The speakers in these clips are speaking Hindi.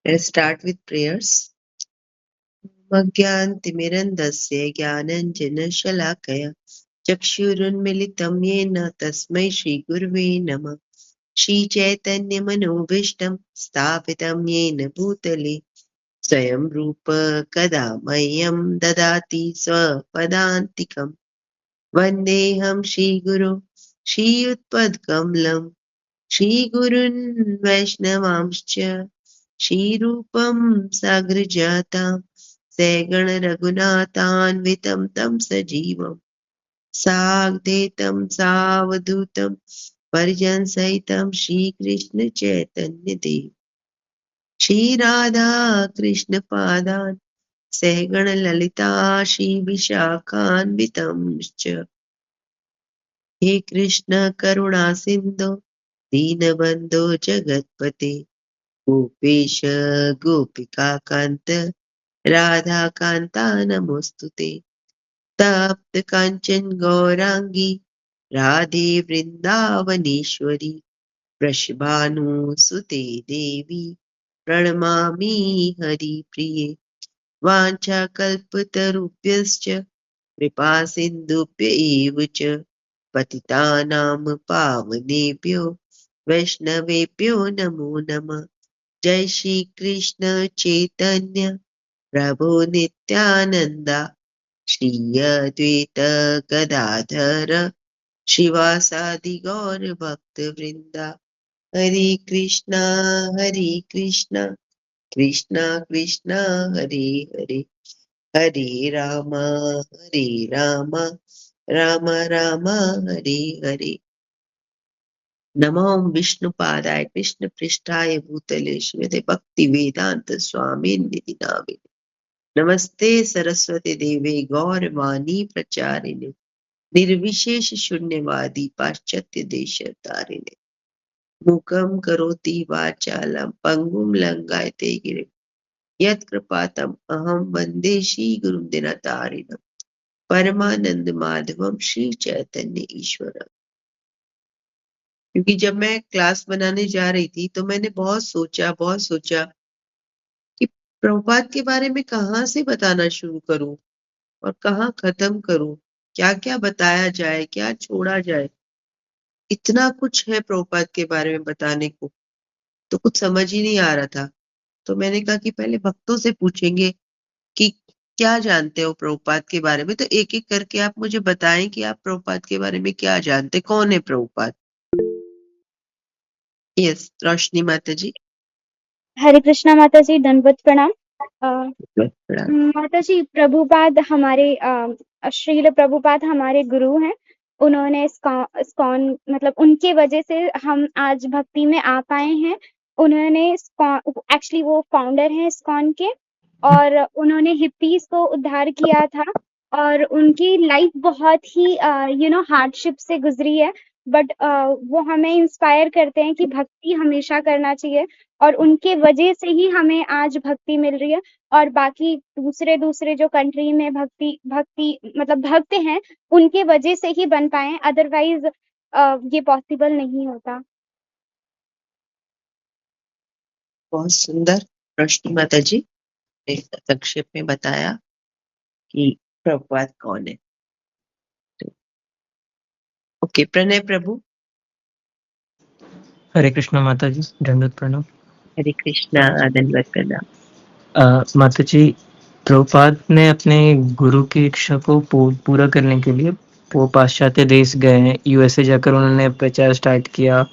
Let's start with prayers. अज्ञानतिमिरन्धस्य ज्ञानाञ्जनशलाकया चक्षुरुन्मीलितं येन तस्मै श्रीगुरवे नमः। श्रीचैतन्यमनोभीष्टं स्थापितं येन भूतले स्वयं रूप कदा मह्यं ददाति स्वपदान्तिकम्। वन्देऽहं श्रीगुरो श्रीयुतपदकमलं श्रीगुरून् वैष्णवांश्च श्रीरूपं साग्रजातं सगण रघुनाथान्वितं तं सजीवं साग्धेतं सावधूतं परिजनसहितं श्रीकृष्ण चैतन्य देव श्रीराधा कृष्ण पादान् सगण ललिता श्रीविशाखान्वितंश्च। हे कृष्ण करुणा सिन्धो दीनबन्धो जगत्पते गोपेश गोपिकान्त राधाकान्ता नमोऽस्तुते। तप्त काञ्चन गौराङ्गी राधे वृन्दावनेश्वरी वृषभानुसुते देवी प्रणमामि हरिप्रिये। वाञ्छाकल्पतरुभ्यश्च कृपासिन्धुभ्य एव च पतितानां पावनेभ्यो वैष्णवेभ्यो नमो नमः। जय श्री कृष्ण चैतन्य प्रभु नित्यानंद श्री अद्वैत गदाधर श्रीवासादि गौर भक्त वृंदा। हरे कृष्णा कृष्णा कृष्णा हरे हरे, हरे राम राम राम हरे हरे। नमो विष्णुपादाय कृष्णपृष्ठाय भूतले श्रीमते भक्तिवेदांत स्वामिन्निति नामिने। नमस्ते सरस्वती देवे गौरवाणी प्रचारिणे निर्विशेष शून्यवादी पाश्चात्य देशतारिणे। मूकं करोति वाचालं पंगुं लंघयते गिरिं यत्कृपातम् अहं वन्दे श्रीगुरुं दिनतारिणं परमानंद माधवम श्री चैतन्य ईश्वर। क्योंकि जब मैं क्लास बनाने जा रही थी तो मैंने बहुत सोचा कि प्रभुपाद के बारे में कहाँ से बताना शुरू करूं और कहाँ खत्म करूं, क्या क्या बताया जाए, क्या छोड़ा जाए। इतना कुछ है प्रभुपाद के बारे में बताने को, तो कुछ समझ ही नहीं आ रहा था। तो मैंने कहा कि पहले भक्तों से पूछेंगे कि क्या जानते हो प्रभुपाद के बारे में। तो एक एक करके आप मुझे बताएं कि आप प्रभुपाद के बारे में क्या जानते, कौन है प्रभुपाद। यस, रोशनी माता जी। हरे कृष्णा माता जी, दंडवत प्रणाम। माता जी, प्रभुपाद हमारे श्रील प्रभुपाद हमारे गुरु हैं। उन्होंने इस्कॉन मतलब उनके वजह से हम आज भक्ति में आ पाए हैं। उन्होंने एक्चुअली वो फाउंडर हैं इस्कॉन के, और उन्होंने हिप्पीज को उद्धार किया था। और उनकी लाइफ बहुत ही हार्डशिप से गुजरी है, बट वो हमें इंस्पायर करते हैं कि भक्ति हमेशा करना चाहिए। और उनके वजह से ही हमें आज भक्ति मिल रही है। और बाकी दूसरे जो कंट्री में भक्ति भक्ति मतलब भक्त हैं, उनके वजह से ही बन पाए हैं, अदरवाइज ये पॉसिबल नहीं होता। बहुत सुंदर रोशनी माता जी ने संक्षेप में बताया कि प्रभुपाद कौन है। तो, ओके, प्रणय प्रभु। हरे कृष्णा माता जी, दंडवत प्रणाम। हरे कृष्णा, दंडवत प्रणाम। माता जी, प्रभुपाद ने अपने गुरु की इच्छा को पूरा करने के लिए वो पाश्चात्य देश गए हैं। यूएसए जाकर उन्होंने प्रचार स्टार्ट किया,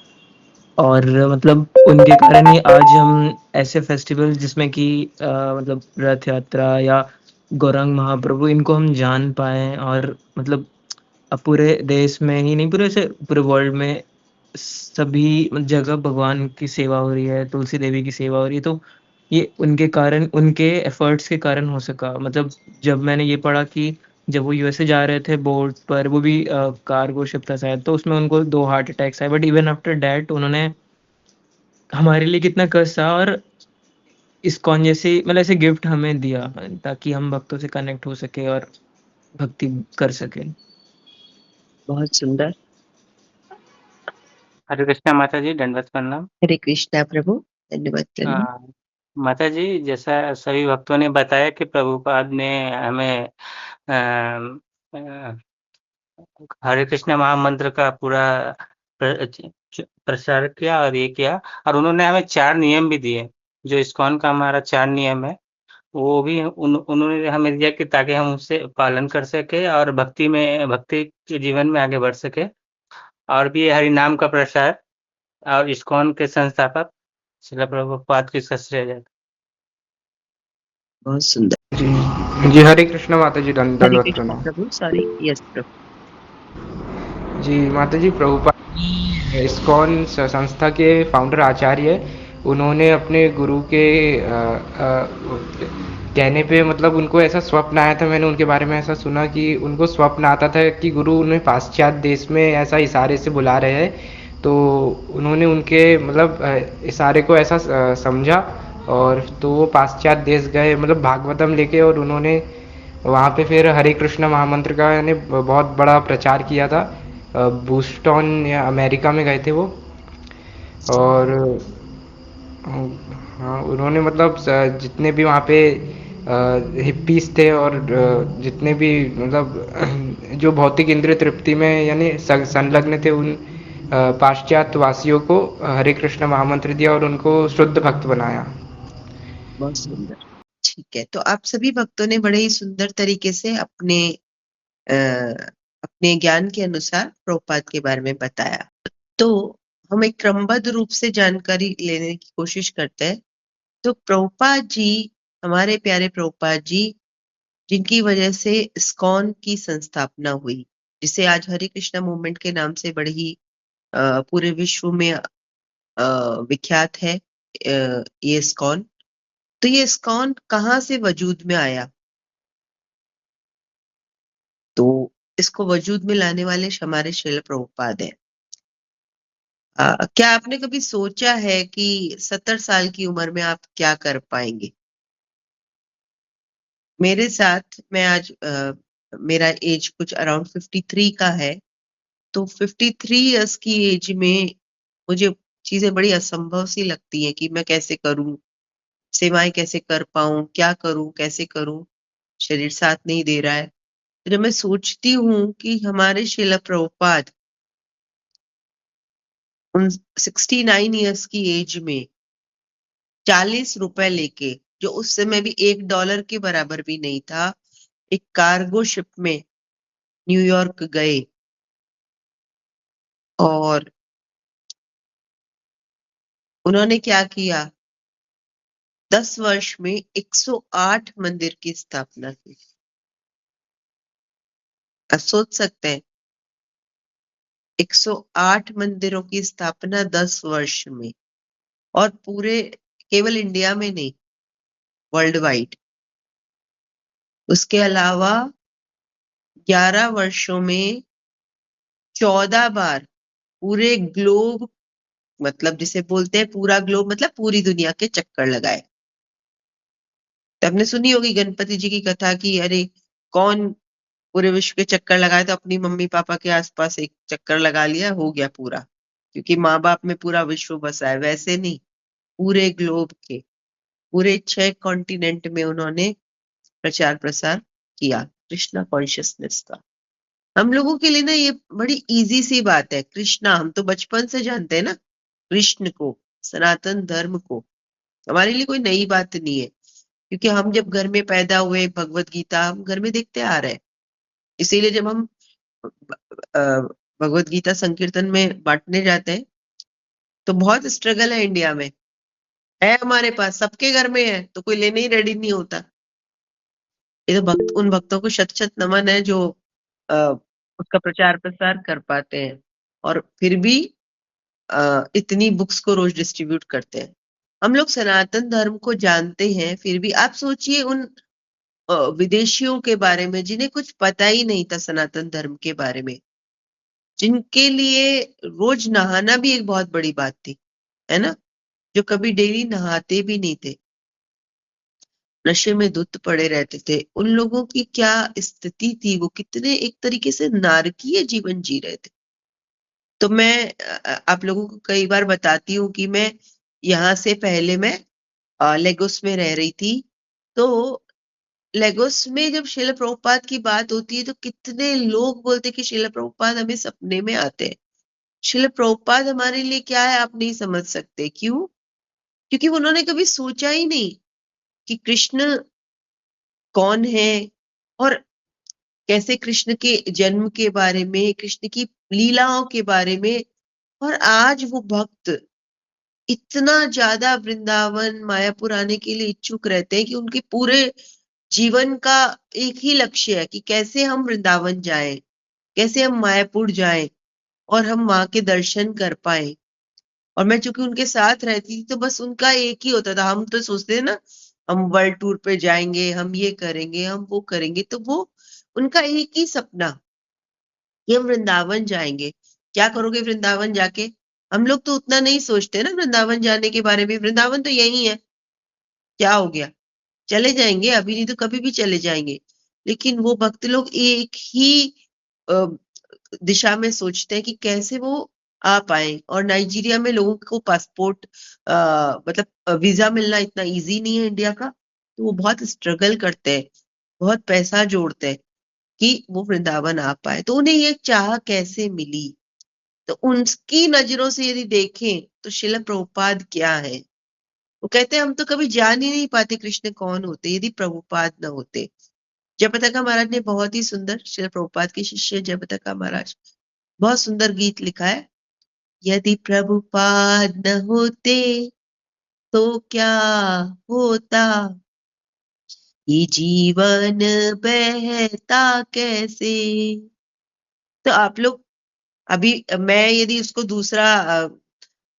और मतलब उनके कारण ही आज हम ऐसे फेस्टिवल जिसमें कि मतलब रथ यात्रा या गौरांग महाप्रभु, इनको हम जान पाए। और मतलब अब पूरे देश में ही नहीं, पूरे वर्ल्ड में सभी जगह भगवान की सेवा हो रही है, तुलसी देवी की सेवा हो रही है। तो ये उनके कारण, उनके एफर्ट्स के कारण हो सका। मतलब जब मैंने ये पढ़ा कि जब वो यूएसए जा रहे थे बोट पर, वो भी कार्गो शिप था शायद, तो उसमें उनको 2 हार्ट अटैक्स आए, बट इवन आफ्टर दैट उन्होंने हमारे लिए कितना कष्ट था, और इस्कॉन जैसे मतलब ऐसे गिफ्ट हमें दिया ताकि हम भक्तों से कनेक्ट हो सके और भक्ति कर सके। बहुत सुंदर। हरे कृष्णा माता जी, दंडवत प्रणाम। हरे कृष्णा प्रभु, धन्यवाद प्रणाम। माता जी, जैसा सभी भक्तों ने बताया कि प्रभुपाद ने हमें अ, हरे कृष्ण महामंत्र का पूरा प्रचार किया और ये किया, और उन्होंने हमें 4 नियम भी दिए। जो इस्कॉन का हमारा 4 नियम है, वो भी उन्होंने हमें दिया कि ताकि हम उससे पालन कर सके और भक्ति के जीवन में आगे बढ़ सके। और भी हरि नाम का प्रसार, और इस्कॉन के संस्थापक श्रील प्रभुपाद की श्रेय। बहुत सुंदर। जी, जी, हरे कृष्ण माता जी, हरे दंडवत कृष्ण प्रणाम। प्रभु, सॉरी, यस प्रभु। जी, माता जी, प्रभुपाद इस्कॉन संस्था के फाउंडर आचार्य हैं। उन्होंने अपने गुरु के कहने पे, मतलब उनको ऐसा स्वप्न आया था, मैंने उनके बारे में ऐसा सुना कि उनको स्वप्न आता था कि गुरु उन्हें पाश्चात्य देश में ऐसा इशारे से बुला रहे हैं। तो उन्होंने उनके मतलब इशारे को ऐसा समझा, और तो वो पाश्चात्य देश गए, मतलब भागवतम लेके, और उन्होंने वहाँ पे फिर हरे कृष्ण महामंत्र का यानी बहुत बड़ा प्रचार किया था। बूस्टन या अमेरिका में गए थे वो। और हाँ, उन्होंने मतलब जितने भी वहाँ पे हिप्पीज थे, और जितने भी मतलब जो भौतिक इंद्रिय तृप्ति में यानी संलग्न थे, उन पाश्चात्य वासियों को हरे कृष्ण महामंत्र दिया और उनको शुद्ध भक्त बनाया। बहुत सुंदर। ठीक है, तो आप सभी भक्तों ने बड़े ही सुंदर तरीके से अपने ज्ञान के अनुसार प्रभुपाद के बारे में बताया। तो हम एक क्रमबद्ध रूप से जानकारी लेने की कोशिश करते हैं। तो प्रभुपाद जी, हमारे प्यारे प्रभुपाद जी, जिनकी वजह से इस्कॉन की संस्थापना हुई, जिसे आज हरे कृष्णा मूवमेंट के नाम से बड़ी ही पूरे विश्व में विख्यात है ये इस्कॉन। तो ये इस्कॉन कहाँ से वजूद में आया? तो इसको वजूद में लाने वाले हमारे श्रील प्रभुपाद हैं। क्या आपने कभी सोचा है कि 70 साल की उम्र में आप क्या कर पाएंगे? मेरे साथ मैं आज मेरा एज कुछ अराउंड 53 का है। तो 53 इयर्स की एज में मुझे चीजें बड़ी असंभव सी लगती हैं कि मैं कैसे करूं, सेवाएं कैसे कर पाऊं, क्या करूं, कैसे करूं, शरीर साथ नहीं दे रहा है। तो जब मैं सोचती हूँ कि हमारे श्रील प्रभुपाद उन 69 इयर्स की एज में 40 रुपए लेके, जो उस समय भी $1 के बराबर भी नहीं था, एक कार्गो शिप में न्यूयॉर्क गए और उन्होंने क्या किया? 10 वर्ष में 108 मंदिर की स्थापना की। आप सोच सकते हैं, 108 मंदिरों की स्थापना 10 वर्ष में, और पूरे केवल इंडिया में नहीं, वर्ल्ड वाइड। उसके अलावा 11 वर्षों में 14 बार पूरे ग्लोब, मतलब जिसे बोलते हैं पूरा ग्लोब, मतलब पूरी दुनिया के चक्कर लगाए। तो आपने सुनी होगी गणपति जी की कथा कि अरे कौन पूरे विश्व के चक्कर लगाए, तो अपनी मम्मी पापा के आसपास एक चक्कर लगा लिया, हो गया पूरा, क्योंकि माँ बाप में पूरा विश्व बसा है। वैसे नहीं, पूरे ग्लोब के पूरे 6 कॉन्टिनेंट में उन्होंने प्रचार प्रसार किया कृष्णा कॉन्शियसनेस का। हम लोगों के लिए ना ये बड़ी इजी सी बात है। कृष्णा हम तो बचपन से जानते हैं ना, कृष्ण को, सनातन धर्म को। हमारे लिए कोई नई बात नहीं है, क्योंकि हम जब घर में पैदा हुए, भगवत गीता हम घर में देखते आ रहे हैं। इसीलिए जब हम भगवत गीता संकीर्तन में बांटने जाते हैं तो बहुत स्ट्रगल है इंडिया में, है हमारे पास, सबके घर में है, तो कोई लेने ही रेडी नहीं होता। ये तो उन भक्तों को शत शत नमन है जो अ, उसका प्रचार प्रसार कर पाते हैं, और फिर भी इतनी बुक्स को रोज डिस्ट्रीब्यूट करते हैं। हम लोग सनातन धर्म को जानते हैं, फिर भी आप सोचिए उन विदेशियों के बारे में जिन्हें कुछ पता ही नहीं था सनातन धर्म के बारे में, जिनके लिए रोज नहाना भी एक बहुत बड़ी बात थी, है ना, जो कभी डेली नहाते भी नहीं थे, नशे में धुत पड़े रहते थे। उन लोगों की क्या स्थिति थी, वो कितने एक तरीके से नारकीय जीवन जी रहे थे। तो मैं आप लोगों को कई बार बताती हूँ कि मैं यहाँ से पहले मैं लेगोस में रह रही थी। तो लेगोस में जब श्रील प्रभुपाद की बात होती है तो कितने लोग बोलते कि श्रील प्रभुपाद हमें सपने में आते हैं। श्रील प्रभुपाद हमारे लिए क्या है आप नहीं समझ सकते। क्यों? क्योंकि उन्होंने कभी सोचा ही नहीं कि कृष्ण कौन है और कैसे कृष्ण के जन्म के बारे में, कृष्ण की लीलाओं के बारे में। और आज वो भक्त इतना ज्यादा वृंदावन मायापुर आने के लिए इच्छुक रहते हैं कि उनके पूरे जीवन का एक ही लक्ष्य है कि कैसे हम वृंदावन जाएं, कैसे हम मायापुर जाएं और हम वहां के दर्शन कर पाए। और मैं चूंकि उनके साथ रहती थी तो बस उनका एक ही होता था। हम तो सोचते हैं ना हम वर्ल्ड टूर पे जाएंगे, हम ये करेंगे, हम वो करेंगे, तो वो उनका एक ही सपना कि हम वृंदावन जाएंगे। क्या करोगे वृंदावन जाके? हम लोग तो उतना नहीं सोचते ना वृंदावन जाने के बारे में। वृंदावन तो यही है, क्या हो गया, चले जाएंगे, अभी नहीं तो कभी भी चले जाएंगे। लेकिन वो भक्त लोग एक ही अ, दिशा में सोचते हैं कि कैसे वो आ पाए। और नाइजीरिया में लोगों को पासपोर्ट मतलब वीजा मिलना इतना इजी नहीं है इंडिया का। तो वो बहुत स्ट्रगल करते हैं, बहुत पैसा जोड़ते हैं कि वो वृंदावन आ पाए। तो उन्हें ये चाह कैसे मिली? तो उनकी नजरों से यदि देखें तो शिला प्रभुपाद क्या है? वो कहते हैं हम तो कभी जान ही नहीं पाते कृष्ण कौन होते यदि प्रभुपाद न होते। जयप्रताका महाराज ने बहुत ही सुंदर, शिला प्रभुपाद के शिष्य जयप्रताका महाराज, बहुत सुंदर गीत लिखा है। यदि प्रभुपाद न होते तो क्या होता, ये जीवन बहता कैसे। तो आप लोग अभी मैं यदि उसको दूसरा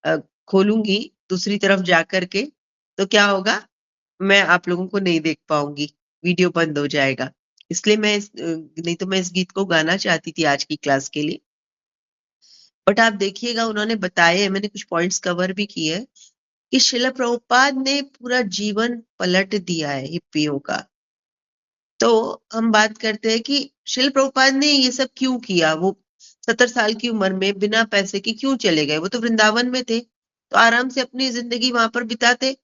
अ, खोलूंगी दूसरी तरफ जा करके तो क्या होगा, मैं आप लोगों को नहीं देख पाऊंगी, वीडियो बंद हो जाएगा। इसलिए नहीं तो मैं इस गीत को गाना चाहती थी आज की क्लास के लिए। बट आप देखिएगा उन्होंने बताए है, मैंने कुछ पॉइंट्स कवर भी किए हैं कि शिला प्रभुपाद ने पूरा जीवन पलट दिया है हिप्पियों का। तो हम बात करते हैं कि शिला प्रभुपाद ने ये सब क्यों किया। वो 70 साल की उम्र में बिना पैसे के क्यों चले गए? वो तो वृंदावन में थे, तो आराम से अपनी जिंदगी वहां पर बिताते।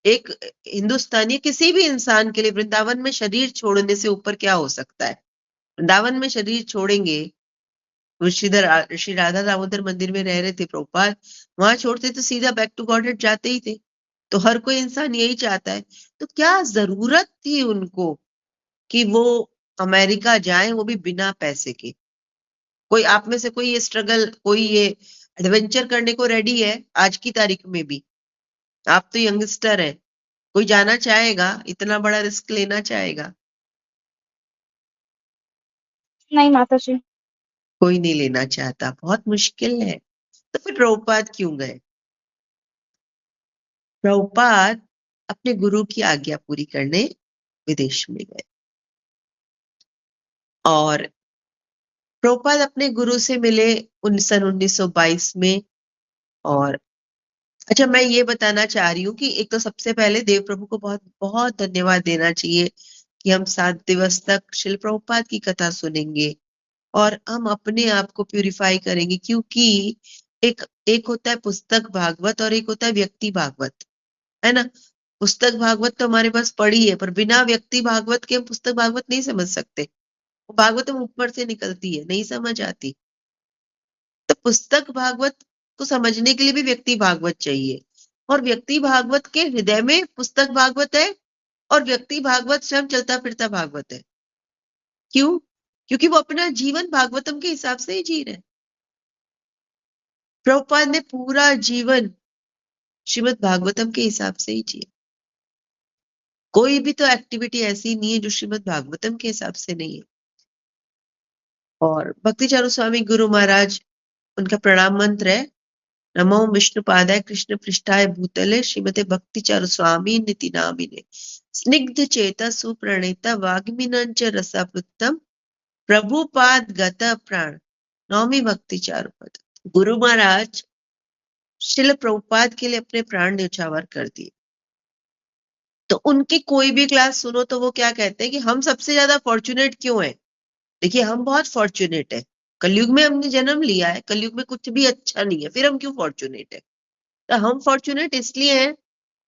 एक हिंदुस्तानी किसी भी इंसान के लिए वृंदावन में शरीर छोड़ने से ऊपर क्या हो सकता है? वृंदावन में शरीर छोड़ेंगे, वो श्री राधा दामोदर मंदिर में रह रहे थे प्रभुपाद, वहां छोड़ते तो सीधा बैक टू गॉडहेड जाते ही थे। तो हर कोई इंसान यही चाहता है। तो क्या जरूरत थी उनको कि वो अमेरिका जाएं, वो भी बिना पैसे के? कोई आप में से कोई ये स्ट्रगल, कोई ये एडवेंचर करने को रेडी है आज की तारीख में भी? आप तो यंगस्टर हैं, कोई जाना चाहेगा, इतना बड़ा रिस्क लेना चाहेगा? नहीं माता जी। कोई नहीं लेना चाहता, बहुत मुश्किल है। तो फिर प्रभुपाद क्यों गए? प्रभुपाद अपने गुरु की आज्ञा पूरी करने विदेश में गए। और प्रभुपाद अपने गुरु से मिले सन 1922 में। और अच्छा, मैं ये बताना चाह रही हूँ कि एक तो सबसे पहले देव प्रभु को बहुत बहुत धन्यवाद देना चाहिए कि हम 7 दिवस तक शिल प्रभुपाद की कथा सुनेंगे और हम अपने आप को प्यूरिफाई करेंगे। क्योंकि एक एक होता है पुस्तक भागवत और एक होता है व्यक्ति भागवत, है ना? पुस्तक भागवत तो हमारे पास पड़ी है, पर बिना व्यक्ति भागवत के हम पुस्तक भागवत नहीं समझ सकते। वो भागवत हम ऊपर से निकलती है, नहीं समझ आती। तो पुस्तक भागवत को समझने के लिए भी व्यक्ति भागवत चाहिए। और व्यक्ति भागवत के हृदय में पुस्तक भागवत है और व्यक्ति भागवत स्वयं चलता फिरता भागवत है। क्यों? क्योंकि वो अपना जीवन भागवतम के हिसाब से ही जी रहे हैं। प्रभुपाद ने पूरा जीवन श्रीमद् भागवतम के हिसाब से ही जिया। कोई भी तो एक्टिविटी ऐसी नहीं है जो श्रीमद् भागवतम के हिसाब से नहीं है। और भक्ति चारू स्वामी गुरु महाराज, उनका प्रणाम मंत्र है, नमो विष्णुपादाय कृष्ण पृष्ठाय भूतले श्रीमते भक्ति चारु स्वामी निति नामिने स्निग्ध चेता सुप्रणीत वाग्मिनंच रसावृत्तम प्रभुपाद गत प्राण नौमी भक्ति चारु पद। गुरु महाराज शिल प्रभुपाद के लिए अपने प्राण न्यौछावर कर दिए। तो उनकी कोई भी क्लास सुनो तो वो क्या कहते हैं कि हम सबसे ज्यादा फॉर्चुनेट क्यों हैं? देखिए हम बहुत फॉर्चुनेट है, कलयुग में हमने जन्म लिया है, कलयुग में कुछ भी अच्छा नहीं है, फिर हम क्यों फॉर्चुनेट है? तो हम फॉर्चुनेट इसलिए हैं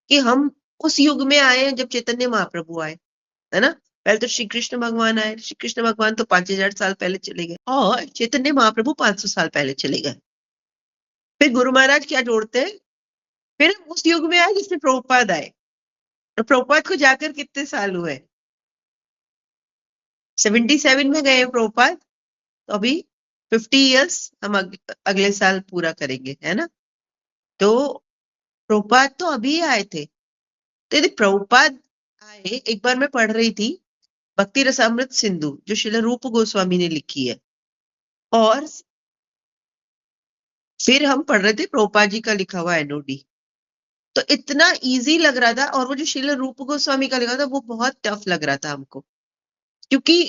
कि हम उस युग में आए हैं जब चैतन्य महाप्रभु आए, है ना। पहले तो श्री कृष्ण भगवान आए, श्री कृष्ण भगवान तो 5000 साल पहले चले गए और चैतन्य महाप्रभु 500 साल पहले चले गए। फिर गुरु महाराज क्या जोड़ते हैं, फिर हम उस युग में आए जिसमें प्रभुपाद आए, और प्रभुपाद को जाकर कितने साल हुए, 77 में गए प्रभुपाद, तो अभी 50 इयर्स हम अगले साल पूरा करेंगे, है ना। तो प्रभुपाद तो अभी आए थे। तो यदि प्रभुपाद आए, एक बार मैं पढ़ रही थी भक्ति रसामृत सिंधु जो श्रील रूप गोस्वामी ने लिखी है, और फिर हम पढ़ रहे थे प्रभुपाद जी का लिखा हुआ एनओडी, तो इतना इजी लग रहा था, और वो जो श्रील रूप गोस्वामी का लिखा था वो बहुत टफ लग रहा था हमको, क्योंकि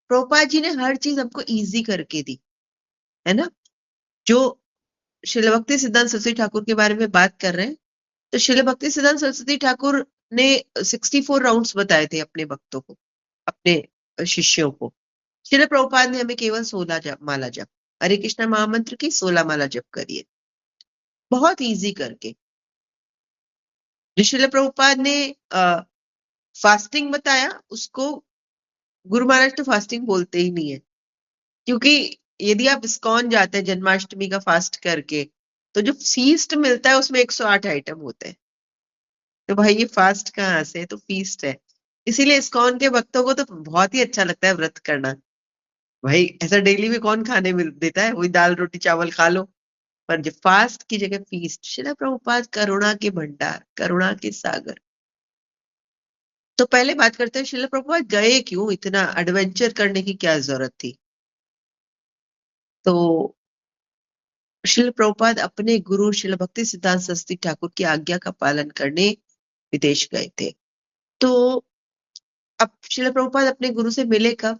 प्रभुपाद जी ने हर चीज हमको इजी करके दी, है ना। जो श्रील भक्ति सिद्धांत सरस्वती ठाकुर के बारे में बात कर रहे हैं, तो श्रील भक्ति सिद्धांत सरस्वती ठाकुर ने 64 राउंड्स बताए थे अपने भक्तों को, अपने शिष्यों को। श्रील प्रभुपाद ने हमें केवल 16 माला जप, हरे कृष्णा महामंत्र की 16 माला जप करिए, बहुत इजी करके। श्रील प्रभुपाद ने फास्टिंग बताया, उसको गुरु महाराज तो फास्टिंग बोलते ही नहीं है, क्योंकि यदि आप इस्कॉन जाते हैं जन्माष्टमी का फास्ट करके, तो जो फीस्ट मिलता है उसमें 108 आइटम होते हैं, तो भाई ये फास्ट कहाँ से, तो फीस्ट है। इसीलिए इस्कॉन के भक्तों को तो बहुत ही अच्छा लगता है व्रत करना। भाई ऐसा डेली में कौन खाने मिल देता है, वही दाल रोटी चावल खा लो, पर जब फास्ट की जगह फीस्ट, श्रील प्रभुपाद करुणा के भंडार, करुणा के सागर। तो पहले बात करते हैं श्रील प्रभुपाद गए क्यों, इतना एडवेंचर करने की क्या जरूरत थी। तो श्रील प्रभुपाद अपने गुरु श्रील भक्ति सिद्धांत सरस्वती ठाकुर की आज्ञा का पालन करने विदेश गए थे। तो अब श्रील प्रभुपाद अपने गुरु से मिले कब,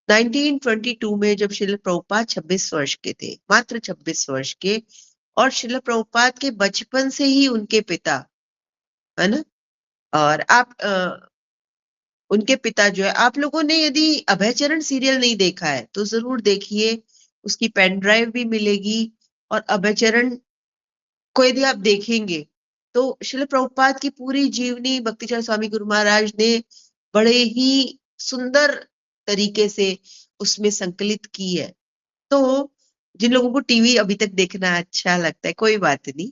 1922 में, जब श्रील प्रभुपाद 26 वर्ष के थे, मात्र 26 वर्ष के। और श्रील प्रभुपाद के बचपन से ही उनके पिता, है ना, और आप उनके पिता जो है, आप लोगों ने यदि अभयचरण सीरियल नहीं देखा है तो जरूर देखिए, उसकी पेन ड्राइव भी मिलेगी। और अभयचरण को यदि आप देखेंगे तो श्रील प्रभुपाद की पूरी जीवनी भक्तिचरण स्वामी गुरु महाराज ने बड़े ही सुंदर तरीके से उसमें संकलित की है। तो जिन लोगों को टीवी अभी तक देखना अच्छा लगता है, कोई बात नहीं,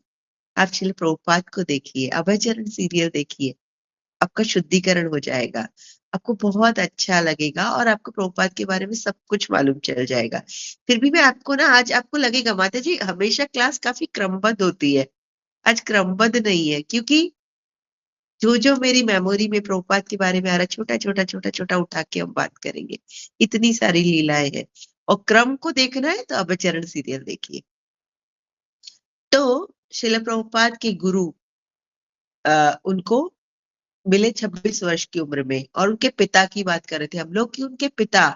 आप श्रील प्रभुपाद को देखिए, अभयचरण सीरियल देखिए, आपका शुद्धिकरण हो जाएगा, आपको बहुत अच्छा लगेगा, और आपको प्रभुपाद के बारे में सब कुछ मालूम चल जाएगा। फिर भी मैं आपको ना, आज आपको लगेगा माता जी हमेशा क्लास काफी क्रमबद्ध होती है, आज क्रमबद्ध नहीं है, क्योंकि जो जो मेरी मेमोरी में प्रभुपाद के बारे में आ रहा है, छोटा छोटा छोटा छोटा उठा के हम बात करेंगे, इतनी सारी लीलाएं हैं। और क्रम को देखना है तो अभयचरण सीरियल देखिए। तो श्रील प्रभुपाद के गुरु उनको मिले 26 वर्ष की उम्र में, और उनके पिता की बात कर रहे थे हम लोग कि उनके पिता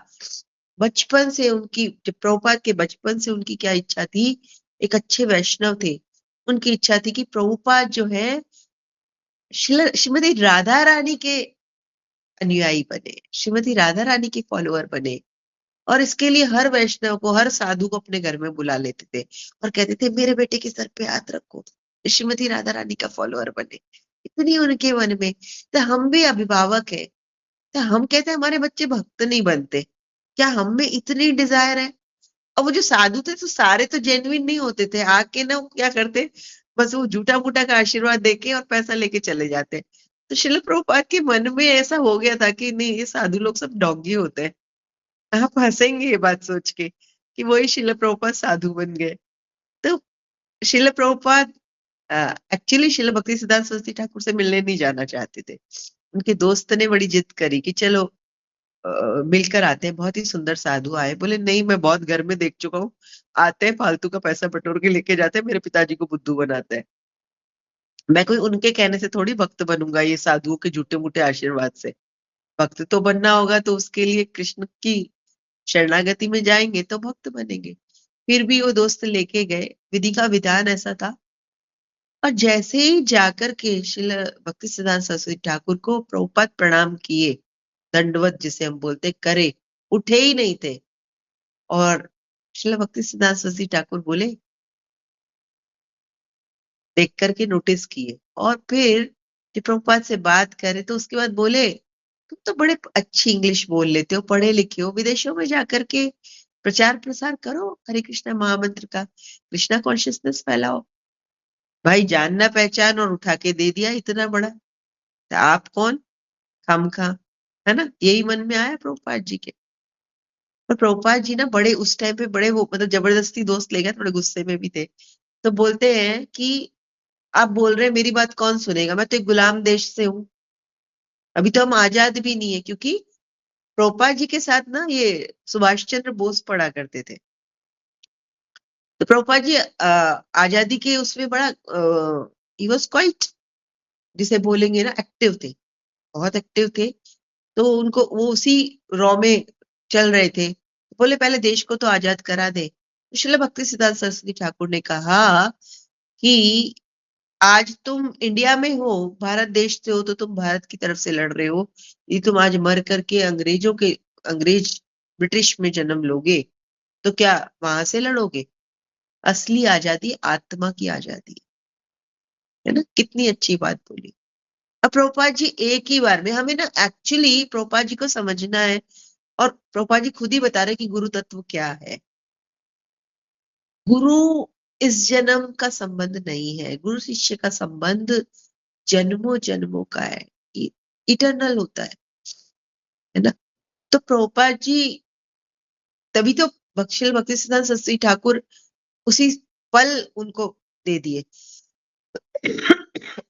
बचपन से, उनकी जब प्रभुपाद के बचपन से उनकी क्या इच्छा थी, एक अच्छे वैष्णव थे, उनकी इच्छा थी कि प्रभुपाद जो है श्रीमती राधा रानी के अनुयायी बने, श्रीमती राधा रानी के फॉलोअर बने। और इसके लिए हर वैष्णव को, हर साधु को अपने घर में बुला लेते थे और कहते थे मेरे बेटे के सर पे हाथ रखो, श्रीमती राधा रानी का फॉलोअर बने, इतनी उनके मन में। तो हम भी अभिभावक हैं, तो हम कहते हैं हमारे बच्चे भक्त नहीं बनते, क्या हम में इतनी डिजायर है। और वो जो साधु थे तो सारे तो जेन्युइन नहीं होते थे, आके ना वो क्या करते, बस वो झूठा मूठा का आशीर्वाद देके और पैसा लेके चले जाते। तो श्रील प्रभुपाद के मन में ऐसा हो गया था कि नहीं, ये साधु लोग सब डॉगी होते हैं। आप हंसेंगे ये बात सोच के कि वही श्रील प्रभुपाद साधु बन गए। तो श्रील प्रभुपाद एक्चुअली श्रील भक्ति सिद्धांत सरस्वती ठाकुर से मिलने नहीं जाना चाहते थे। उनके दोस्त ने बड़ी जिद करी कि चलो मिलकर आते हैं, बहुत ही सुंदर साधु आए। बोले नहीं, मैं बहुत घर में देख चुका हूँ, आते हैं फालतू का पैसा बटोर के लेके जाते हैं, मेरे पिताजी को बुद्धू बनाते हैं। मैं कोई उनके कहने से थोड़ी भक्त बनूंगा, ये साधुओं के झूठे मूठे आशीर्वाद से। भक्त तो बनना होगा तो उसके लिए कृष्ण की शरणागति में जाएंगे तो भक्त बनेंगे। फिर भी वो दोस्त लेके गए, विधि का विधान ऐसा था। और जैसे ही जाकर के श्रील भक्ति सिद्धांत सरस्वती ठाकुर को प्रभुपाद प्रणाम किए, दंडवत जिसे हम बोलते, करे, उठे ही नहीं थे। और श्रील भक्ति सिद्धांत सरस्वती ठाकुर बोले, देख करके नोटिस किए, और फिर जब प्रभुपाद से बात करे तो उसके बाद बोले, तुम तो बड़े अच्छी इंग्लिश बोल लेते हो, पढ़े लिखे हो, विदेशों में जाकर के प्रचार प्रसार करो हरे कृष्णा महामंत्र का, कृष्णा कॉन्शियसनेस फैलाओ। भाई जानना पहचान और उठा के दे दिया इतना बड़ा, तो आप कौन खामखा, है ना? यही मन में आया प्रभुपाद जी के। पर प्रभुपाद जी ना बड़े उस टाइम पे बड़े वो मतलब जबरदस्ती दोस्त ले गए, थोड़े गुस्से में भी थे। तो बोलते हैं कि आप बोल रहे हैं मेरी बात कौन सुनेगा, मैं तो एक गुलाम देश से हूँ, अभी तो हम आजाद भी नहीं है। क्योंकि प्रभुपाद जी के साथ ना ये सुभाष चंद्र बोस पढ़ा करते थे। तो प्रभुपाद जी आजादी के उसमें बड़ा ही वॉज क्वाइट, जिसे बोलेंगे ना, एक्टिव थे, बहुत एक्टिव थे। तो उनको वो उसी रॉ में चल रहे थे। बोले पहले देश को तो आजाद करा दे। तो श्रील भक्ति सिद्धांत सरस्वती ठाकुर ने कहा कि आज तुम इंडिया में हो, भारत देश से हो, तो तुम भारत की तरफ से लड़ रहे हो। ये तुम आज मर करके अंग्रेज ब्रिटिश में जन्म लोगे तो क्या वहां से लड़ोगे? असली आजादी आत्मा की आजादी है ना। कितनी अच्छी बात बोली। अब प्रभुपाद जी एक ही बार में हमें ना एक्चुअली प्रभुपाद जी को समझना है। और प्रभुपाद जी खुद ही बता रहे कि गुरु तत्व क्या है। गुरु इस जन्म का संबंध नहीं है, गुरु शिष्य का संबंध जन्मों जन्मों का है, इटर्नल होता है ना। तो प्रभुपाद जी तभी तो बख्शिल भक्ति सिद्धांत सरस्वती ठाकुर उसी पल उनको दे दिए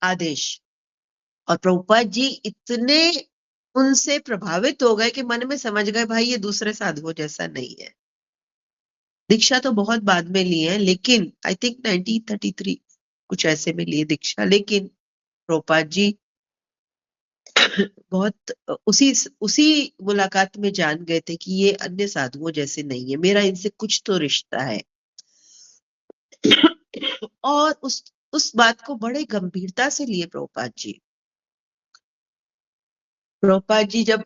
आदेश। और प्रभुपाद जी इतने उनसे प्रभावित हो गए कि मन में समझ गए भाई ये दूसरे साधुओं जैसा नहीं है। दीक्षा तो बहुत बाद में ली है, लेकिन आई थिंक 1933 कुछ ऐसे में लिए दीक्षा। लेकिन प्रभुपाद जी बहुत उसी मुलाकात में जान गए थे कि ये अन्य साधुओं जैसे नहीं है, मेरा इनसे कुछ तो रिश्ता है। और उस बात को बड़े गंभीरता से लिए प्रभुपाद जी। प्रभुपाद जी जब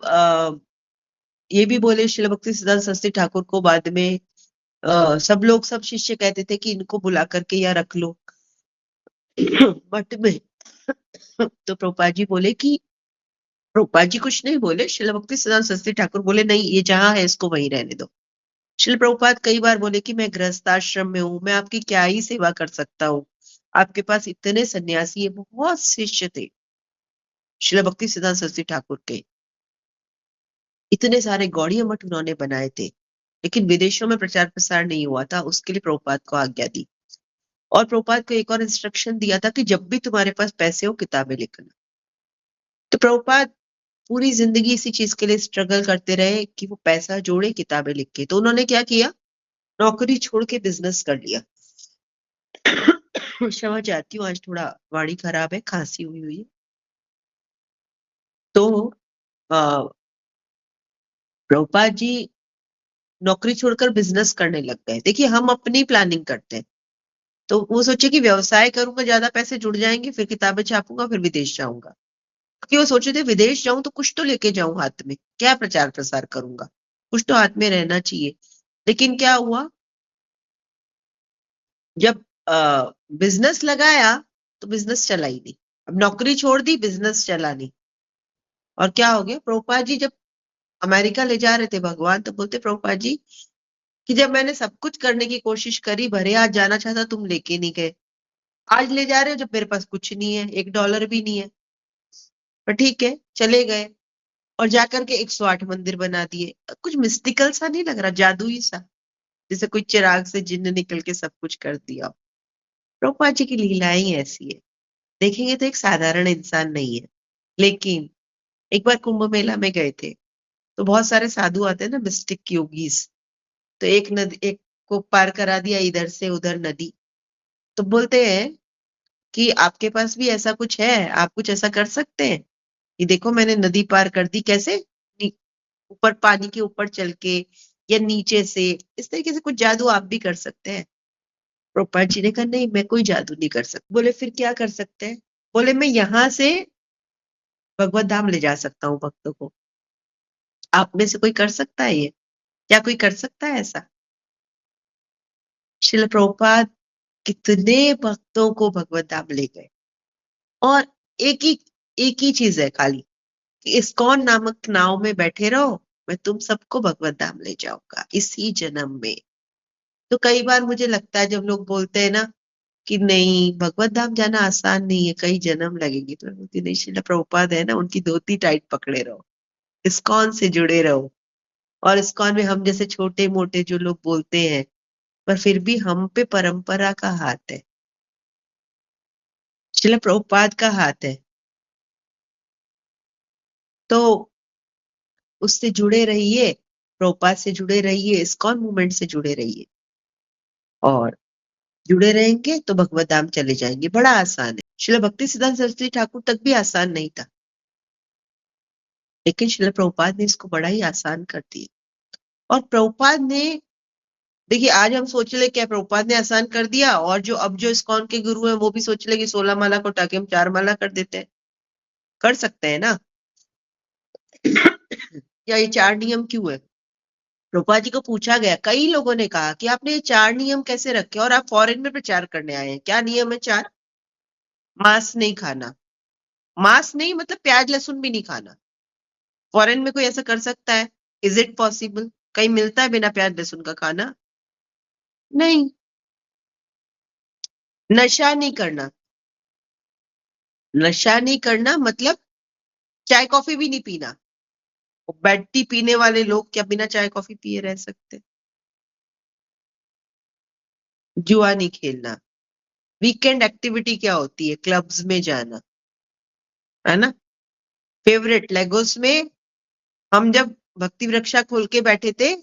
ये भी बोले श्रील भक्ति सिद्धांत सरस्वती ठाकुर को बाद में सब शिष्य कहते थे कि इनको बुला करके या रख लो मठ में। तो प्रभुपाद जी बोले कि प्रभुपाद जी कुछ नहीं बोले, श्रील भक्ति सिद्धांत सरस्वती ठाकुर बोले नहीं, ये जहां है इसको वहीं रहने दो। श्रील प्रभुपाद कई बार बोले कि मैं गृहस्थाश्रम में हूँ, मैं आपकी क्या ही सेवा कर सकता हूँ, आपके पास इतने सन्यासी है, बहुत शिष्य थे श्रील भक्ति सिद्धांत सरस्वती ठाकुर के, इतने सारे गौड़ीय मठ उन्होंने बनाए थे, लेकिन विदेशों में प्रचार प्रसार नहीं हुआ था। उसके लिए प्रभुपाद को आज्ञा दी। और प्रभुपाद को एक और इंस्ट्रक्शन दिया था कि जब भी तुम्हारे पास पैसे हो किताबें लिखना। तो प्रभुपाद पूरी जिंदगी इसी चीज के लिए स्ट्रगल करते रहे कि वो पैसा जोड़े किताबें लिख के। तो उन्होंने क्या किया, नौकरी छोड़ के बिजनेस कर लिया। क्षमा चाहती हूँ, आज थोड़ा वाणी खराब है, खांसी हुई है। तो प्रभुपाद जी नौकरी छोड़कर बिजनेस करने लग गए। देखिए हम अपनी प्लानिंग करते हैं, तो वो सोचे कि व्यवसाय करूंगा, ज्यादा पैसे जुड़ जाएंगे, फिर किताबें छापूंगा, फिर विदेश जाऊंगा। क्योंकि वो सोचे थे विदेश जाऊं तो कुछ तो लेके जाऊं हाथ में, क्या प्रचार प्रसार करूंगा, कुछ तो हाथ में रहना चाहिए। लेकिन क्या हुआ, जब बिजनेस लगाया तो बिजनेस चला ही नहीं। अब नौकरी छोड़ दी, बिजनेस चला नहीं। और क्या हो गया, प्रभुपाद जी जब अमेरिका ले जा रहे थे भगवान, तो बोलते प्रभुपाद जी कि जब मैंने सब कुछ करने की कोशिश करी, भरे हाथ जाना चाहता, तुम लेके नहीं गए। आज ले जा रहे हो जब मेरे पास कुछ नहीं है, $1 भी नहीं है, पर ठीक है चले गए। और जाकर के 108 मंदिर बना दिए। कुछ मिस्टिकल सा नहीं लग रहा, जादुई सा, जैसे कोई चिराग से जिन्न निकल के सब कुछ कर दिया। प्रभुपाद जी की लीलाएं ही ऐसी है, देखेंगे तो एक साधारण इंसान नहीं है। लेकिन एक बार कुंभ मेला में गए थे, तो बहुत सारे साधु आते हैं ना, मिस्टिक योगीज। तो एक को पार करा दिया इधर से उधर नदी। तो बोलते हैं कि आपके पास भी ऐसा कुछ है, आप कुछ ऐसा कर सकते हैं? ये देखो मैंने नदी पार कर दी। कैसे? ऊपर पानी के ऊपर चल के या नीचे से, इस तरीके से कुछ जादू आप भी कर सकते हैं। प्रभुपाद जी ने कहा नहीं, मैं कोई जादू नहीं कर सकता। बोले फिर क्या कर सकते हैं? बोले मैं यहाँ से भगवत धाम ले जा सकता हूँ भक्तों को। आप में से कोई कर सकता है ये? क्या कोई कर सकता है ऐसा? श्रील प्रभुपाद कितने भक्तों को भगवत धाम ले गए। और एक ही एक ही चीज है खाली कि इस्कॉन नामक नाव में बैठे रहो, मैं तुम सबको भगवत धाम ले जाऊंगा इसी जन्म में। तो कई बार मुझे लगता है जब लोग बोलते हैं ना कि नहीं भगवत धाम जाना आसान नहीं है, कई जन्म लगेंगे, तो मैं बोलती नहीं, श्रील प्रभुपाद है ना, उनकी धोती टाइट पकड़े रहो, इस्कॉन से जुड़े रहो। और इस्कॉन में हम जैसे छोटे मोटे जो लोग बोलते हैं, पर फिर भी हम पे परंपरा का हाथ है, श्रील प्रभुपाद का हाथ है। तो उससे जुड़े रहिए, प्रभुपाद से जुड़े रहिए, इस्कॉन मूवमेंट से जुड़े रहिए, और जुड़े रहेंगे तो भगवत धाम चले जाएंगे। बड़ा आसान है। श्रील भक्ति सिद्धांत सरस्वती ठाकुर तक भी आसान नहीं था, लेकिन श्रील प्रभुपाद ने इसको बड़ा ही आसान कर दिया। और प्रभुपाद ने, देखिए आज हम सोच ले क्या प्रभुपाद ने आसान कर दिया, और जो अब जो इस्कॉन के गुरु हैं वो भी सोच ले कि 16 माला को उठा के हम 4 माला कर देते हैं। कर सकते हैं ना। या ये 4 नियम क्यों है? प्रभुपाद जी को पूछा गया, कई लोगों ने कहा कि आपने ये 4 नियम कैसे रखे और आप फॉरेन में प्रचार करने आए हैं, क्या नियम है 4? मांस नहीं खाना, मांस नहीं मतलब प्याज लहसुन भी नहीं खाना। फॉरेन में कोई ऐसा कर सकता है? Is it possible? कहीं मिलता है बिना प्याज लहसुन का खाना? नहीं। नशा नहीं करना, नशा नहीं करना मतलब चाय कॉफी भी नहीं पीना। बेड टी पीने वाले लोग क्या बिना चाय कॉफी पिए रह सकते? जुआ नहीं खेलना। वीकेंड एक्टिविटी क्या होती है? क्लब्स में जाना, है ना। फेवरेट लेगोस में हम जब भक्ति वृक्षा खोल के बैठे थे,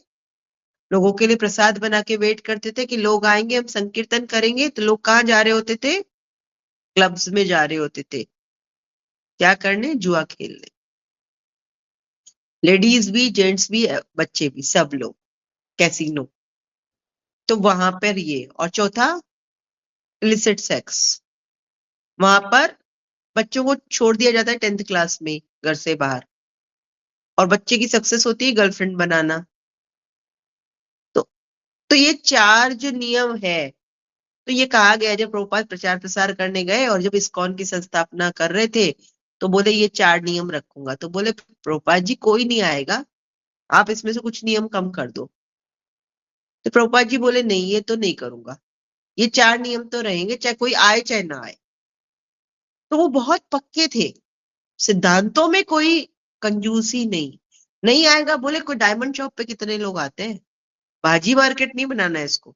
लोगों के लिए प्रसाद बना के वेट करते थे कि लोग आएंगे, हम संकीर्तन करेंगे, तो लोग कहाँ जा रहे होते थे? क्लब्स में जा रहे होते थे। क्या करने? जुआ खेलने। लेडीज भी, जेंट्स भी, बच्चे भी, सब लोग। कैसीनो। तो वहां पर ये, और चौथा इलिसिट सेक्स। वहां पर बच्चों को छोड़ दिया जाता है 10th क्लास में घर से बाहर, और बच्चे की सक्सेस होती है गर्लफ्रेंड बनाना। तो तो ये 4 जो नियम है, तो ये कहा गया जब प्रभुपाद प्रचार प्रसार करने गए और जब इस्कॉन की संस्थापना कर रहे थे, तो बोले ये 4 नियम रखूंगा। तो बोले प्रभुपाद जी कोई नहीं आएगा, आप इसमें से कुछ नियम कम कर दो। तो प्रभुपाद जी बोले नहीं ये तो नहीं करूंगा, ये 4 नियम तो रहेंगे चाहे कोई आए चाहे ना आए। तो वो बहुत पक्के थे, सिद्धांतों में कोई कंजूसी नहीं। नहीं आएगा, बोले कोई डायमंड शॉप पे कितने लोग आते हैं, भाजी मार्केट नहीं बनाना है इसको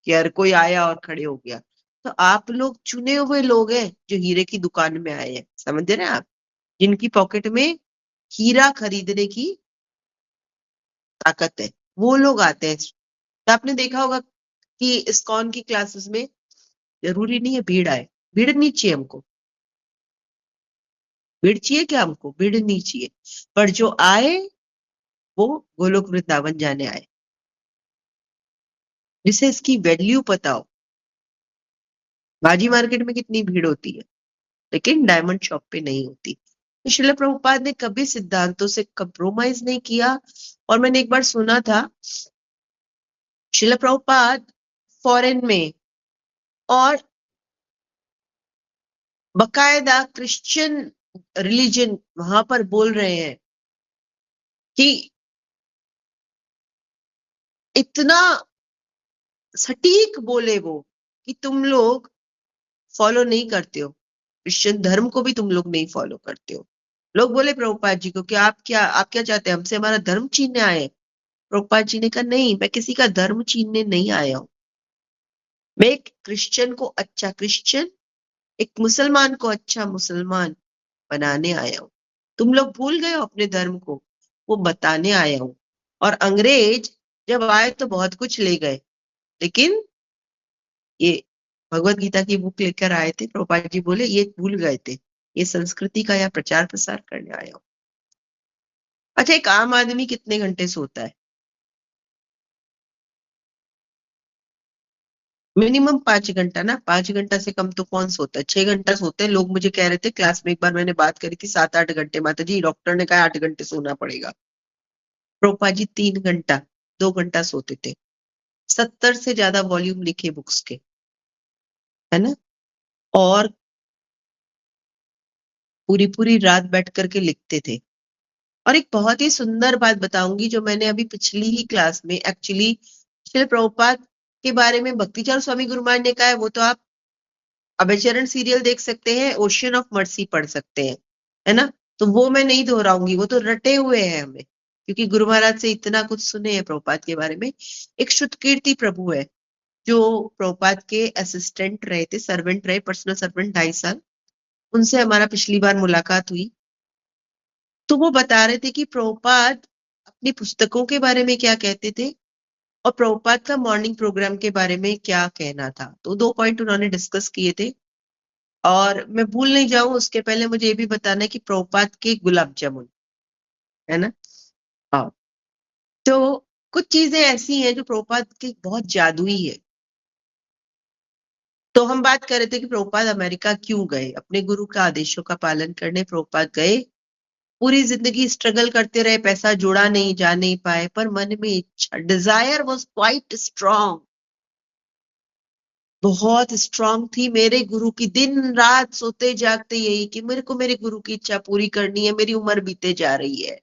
कि हर कोई आया और खड़े हो गया। तो आप लोग चुने हुए लोग हैं जो हीरे की दुकान में आए हैं, समझ रहे हैं आप, जिनकी पॉकेट में हीरा खरीदने की ताकत है, वो लोग आते हैं। तो आपने देखा होगा कि इस्कॉन की क्लासेस में जरूरी नहीं है भीड़ आए, भीड़ नहीं चाहिए हमको, भीड़ चाहिए क्या? हमको भीड़ नहीं चाहिए, पर जो आए वो गोलोक वृंदावन जाने आए, जिसे इसकी वैल्यू पता हो। भाजी मार्केट में कितनी भीड़ होती है, लेकिन डायमंड शॉप पे नहीं होती। तो श्रील प्रभुपाद ने कभी सिद्धांतों से कंप्रोमाइज नहीं किया। और मैंने एक बार सुना था, श्रील प्रभुपाद फॉरेन में और बकायदा क्रिश्चियन रिलीजन वहां पर बोल रहे हैं कि इतना सटीक बोले वो कि तुम लोग फॉलो नहीं करते हो, क्रिश्चियन धर्म को भी तुम लोग नहीं फॉलो करते हो। लोग बोले प्रभुपाद जी को कि आप क्या चाहते हैं, हमसे हमारा धर्म छीनने आए हैं? प्रभुपाद जी ने कहा नहीं, मैं किसी का धर्म छीनने नहीं आया हूं, मैं एक क्रिश्चियन को अच्छा क्रिश्चियन, एक मुसलमान को अच्छा मुसलमान बनाने आया हूं। तुम लोग भूल गए हो अपने धर्म को, वो बताने आया हूं। और अंग्रेज जब आए तो बहुत कुछ ले गए, लेकिन ये भगवत गीता की बुक लेकर आए थे। प्रभुपाद जी बोले ये भूल गए थे, ये संस्कृति का यहाँ प्रचार प्रसार करने आया हूं। अच्छा, एक आम आदमी कितने घंटे सोता है? मिनिमम 5 घंटा ना, 5 घंटा से कम तो कौन सोता है? 6 घंटा सोते हैं लोग। मुझे कह रहे थे क्लास में, एक बार मैंने बात करी थी, 7-8 घंटे। माता जी डॉक्टर ने कहा 8 घंटे सोना पड़ेगा। प्रोपा जी 3 घंटा, 2 घंटा सोते थे। 70 से ज्यादा वॉल्यूम लिखे बुक्स के, है ना। और पूरी पूरी रात बैठ करके लिखते थे। और एक बहुत ही सुंदर बात बताऊंगी जो मैंने अभी पिछली ही क्लास में एक्चुअली श्रील प्रभुपाद के बारे में भक्तिचरण स्वामी गुरु महाराज ने कहा है, वो तो आप अभयचरण सीरियल देख सकते हैं, ओशियन ऑफ मर्सी पढ़ सकते हैं, है ना। तो वो मैं नहीं दोहराऊंगी, वो तो रटे हुए हैं हमें, क्योंकि गुरु महाराज से इतना कुछ सुने हैं प्रभुपाद के बारे में। एक श्रुतकीर्ति प्रभु है जो प्रभुपाद के असिस्टेंट रहे थे, सर्वेंट रहे, पर्सनल सर्वेंट 2.5 साल। उनसे हमारा पिछली बार मुलाकात हुई, तो वो बता रहे थे कि प्रभुपाद अपनी पुस्तकों के बारे में क्या कहते थे और प्रभुपाद का मॉर्निंग प्रोग्राम के बारे में क्या कहना था। तो 2 पॉइंट उन्होंने डिस्कस किए थे। और मैं भूल नहीं जाऊं उसके पहले मुझे ये भी बताना है कि प्रभुपाद के गुलाब जामुन, है ना। हाँ, तो कुछ चीजें ऐसी हैं जो प्रभुपाद की बहुत जादुई है। तो हम बात कर रहे थे कि प्रभुपाद अमेरिका क्यों गए, अपने गुरु का आदेशों का पालन करने प्रभुपाद गए। पूरी जिंदगी स्ट्रगल करते रहे, पैसा जोड़ा नहीं, जा नहीं पाए, पर मन में इच्छा, डिजायर वाज क्वाइट स्ट्रांग, बहुत स्ट्रांग थी मेरे गुरु की। दिन रात सोते जागते यही कि मेरे को मेरे गुरु की इच्छा पूरी करनी है, मेरी उम्र बीते जा रही है।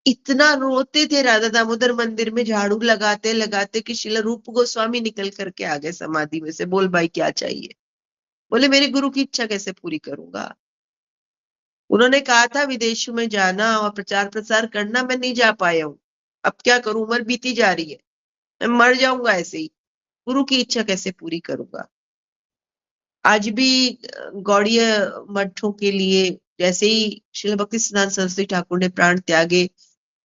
इतना रोते थे राधा दामोदर मंदिर में झाड़ू लगाते लगाते कि श्रील रूप गोस्वामी निकल करके आ गए समाधि में से, बोल भाई क्या चाहिए। बोले मेरे गुरु की इच्छा कैसे पूरी करूंगा। उन्होंने कहा था विदेशों में जाना और प्रचार प्रसार करना, मैं नहीं जा पाया हूँ, अब क्या करूं, उम्र बीती जा रही है, मैं मर जाऊंगा ऐसे ही, गुरु की इच्छा कैसे पूरी करूंगा। आज भी गौड़ीय मठों के लिए जैसे ही श्रील भक्ति सिद्धांत सरस्वती ठाकुर ने प्राण त्यागे,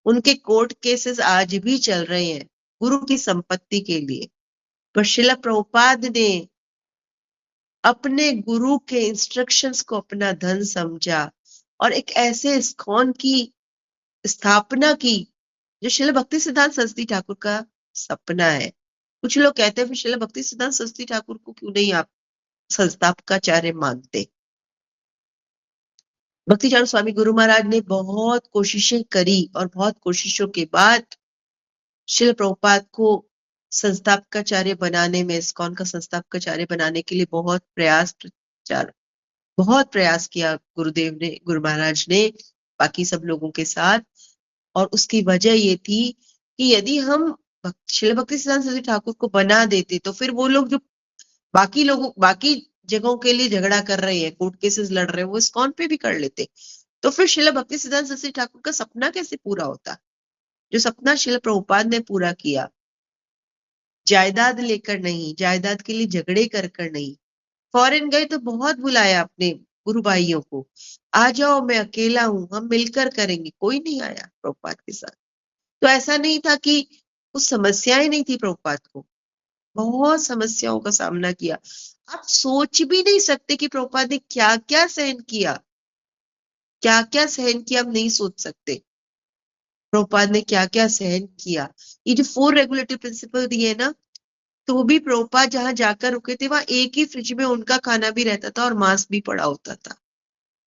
उनके कोर्ट केसेस आज भी चल रहे हैं गुरु की संपत्ति के लिए। पर श्रील प्रभुपाद ने अपने गुरु के इंस्ट्रक्शंस को अपना धन समझा और एक ऐसे इस्कॉन की स्थापना की जो श्रील भक्ति सिद्धांत सरस्वती ठाकुर का सपना है। कुछ लोग कहते हैं श्रील भक्ति सिद्धांत सरस्वती ठाकुर को क्यों नहीं आप संस्थापकाचार्य मानते। भक्तिचरण स्वामी गुरु महाराज ने बहुत कोशिशें करी और बहुत कोशिशों के बाद श्रील प्रभुपाद को संस्थापकाचार्य बनाने में, इस्कॉन का संस्थापकाचार्य बनाने के लिए बहुत प्रयास किया गुरुदेव ने, गुरु महाराज ने, बाकी सब लोगों के साथ। और उसकी वजह ये थी कि यदि हम श्रील भक्ति सिद्धांत सरस्वती ठाकुर को बना देते तो फिर वो लोग जो बाकी जगहों के लिए झगड़ा कर रहे हैं, कोर्ट केसेस लड़ रहे हैं, वो इस्कॉन पे भी कर लेते। तो फिर श्रील भक्ति सिद्धांत सरस्वती ठाकुर का सपना कैसे पूरा होता, जो सपना श्रील प्रभुपाद ने पूरा किया। जायदाद लेकर नहीं, जायदाद के लिए झगड़े कर कर नहीं। फॉरेन गए तो बहुत बुलाया अपने गुरु भाइयों को, आ जाओ मैं अकेला हूं, हम मिलकर करेंगे, कोई नहीं आया प्रभुपाद के साथ। तो ऐसा नहीं था कि कुछ समस्याएं नहीं थी प्रभुपाद को, बहुत समस्याओं का सामना किया। आप सोच भी नहीं सकते कि प्रभुपाद ने क्या क्या सहन किया, क्या क्या सहन किया, हम नहीं सोच सकते प्रभुपाद ने क्या क्या सहन किया। ये जो 4 रेगुलेटरी प्रिंसिपल दिए ना, तो भी प्रभुपाद जहां जाकर रुके थे वहां एक ही फ्रिज में उनका खाना भी रहता था और मांस भी पड़ा होता था।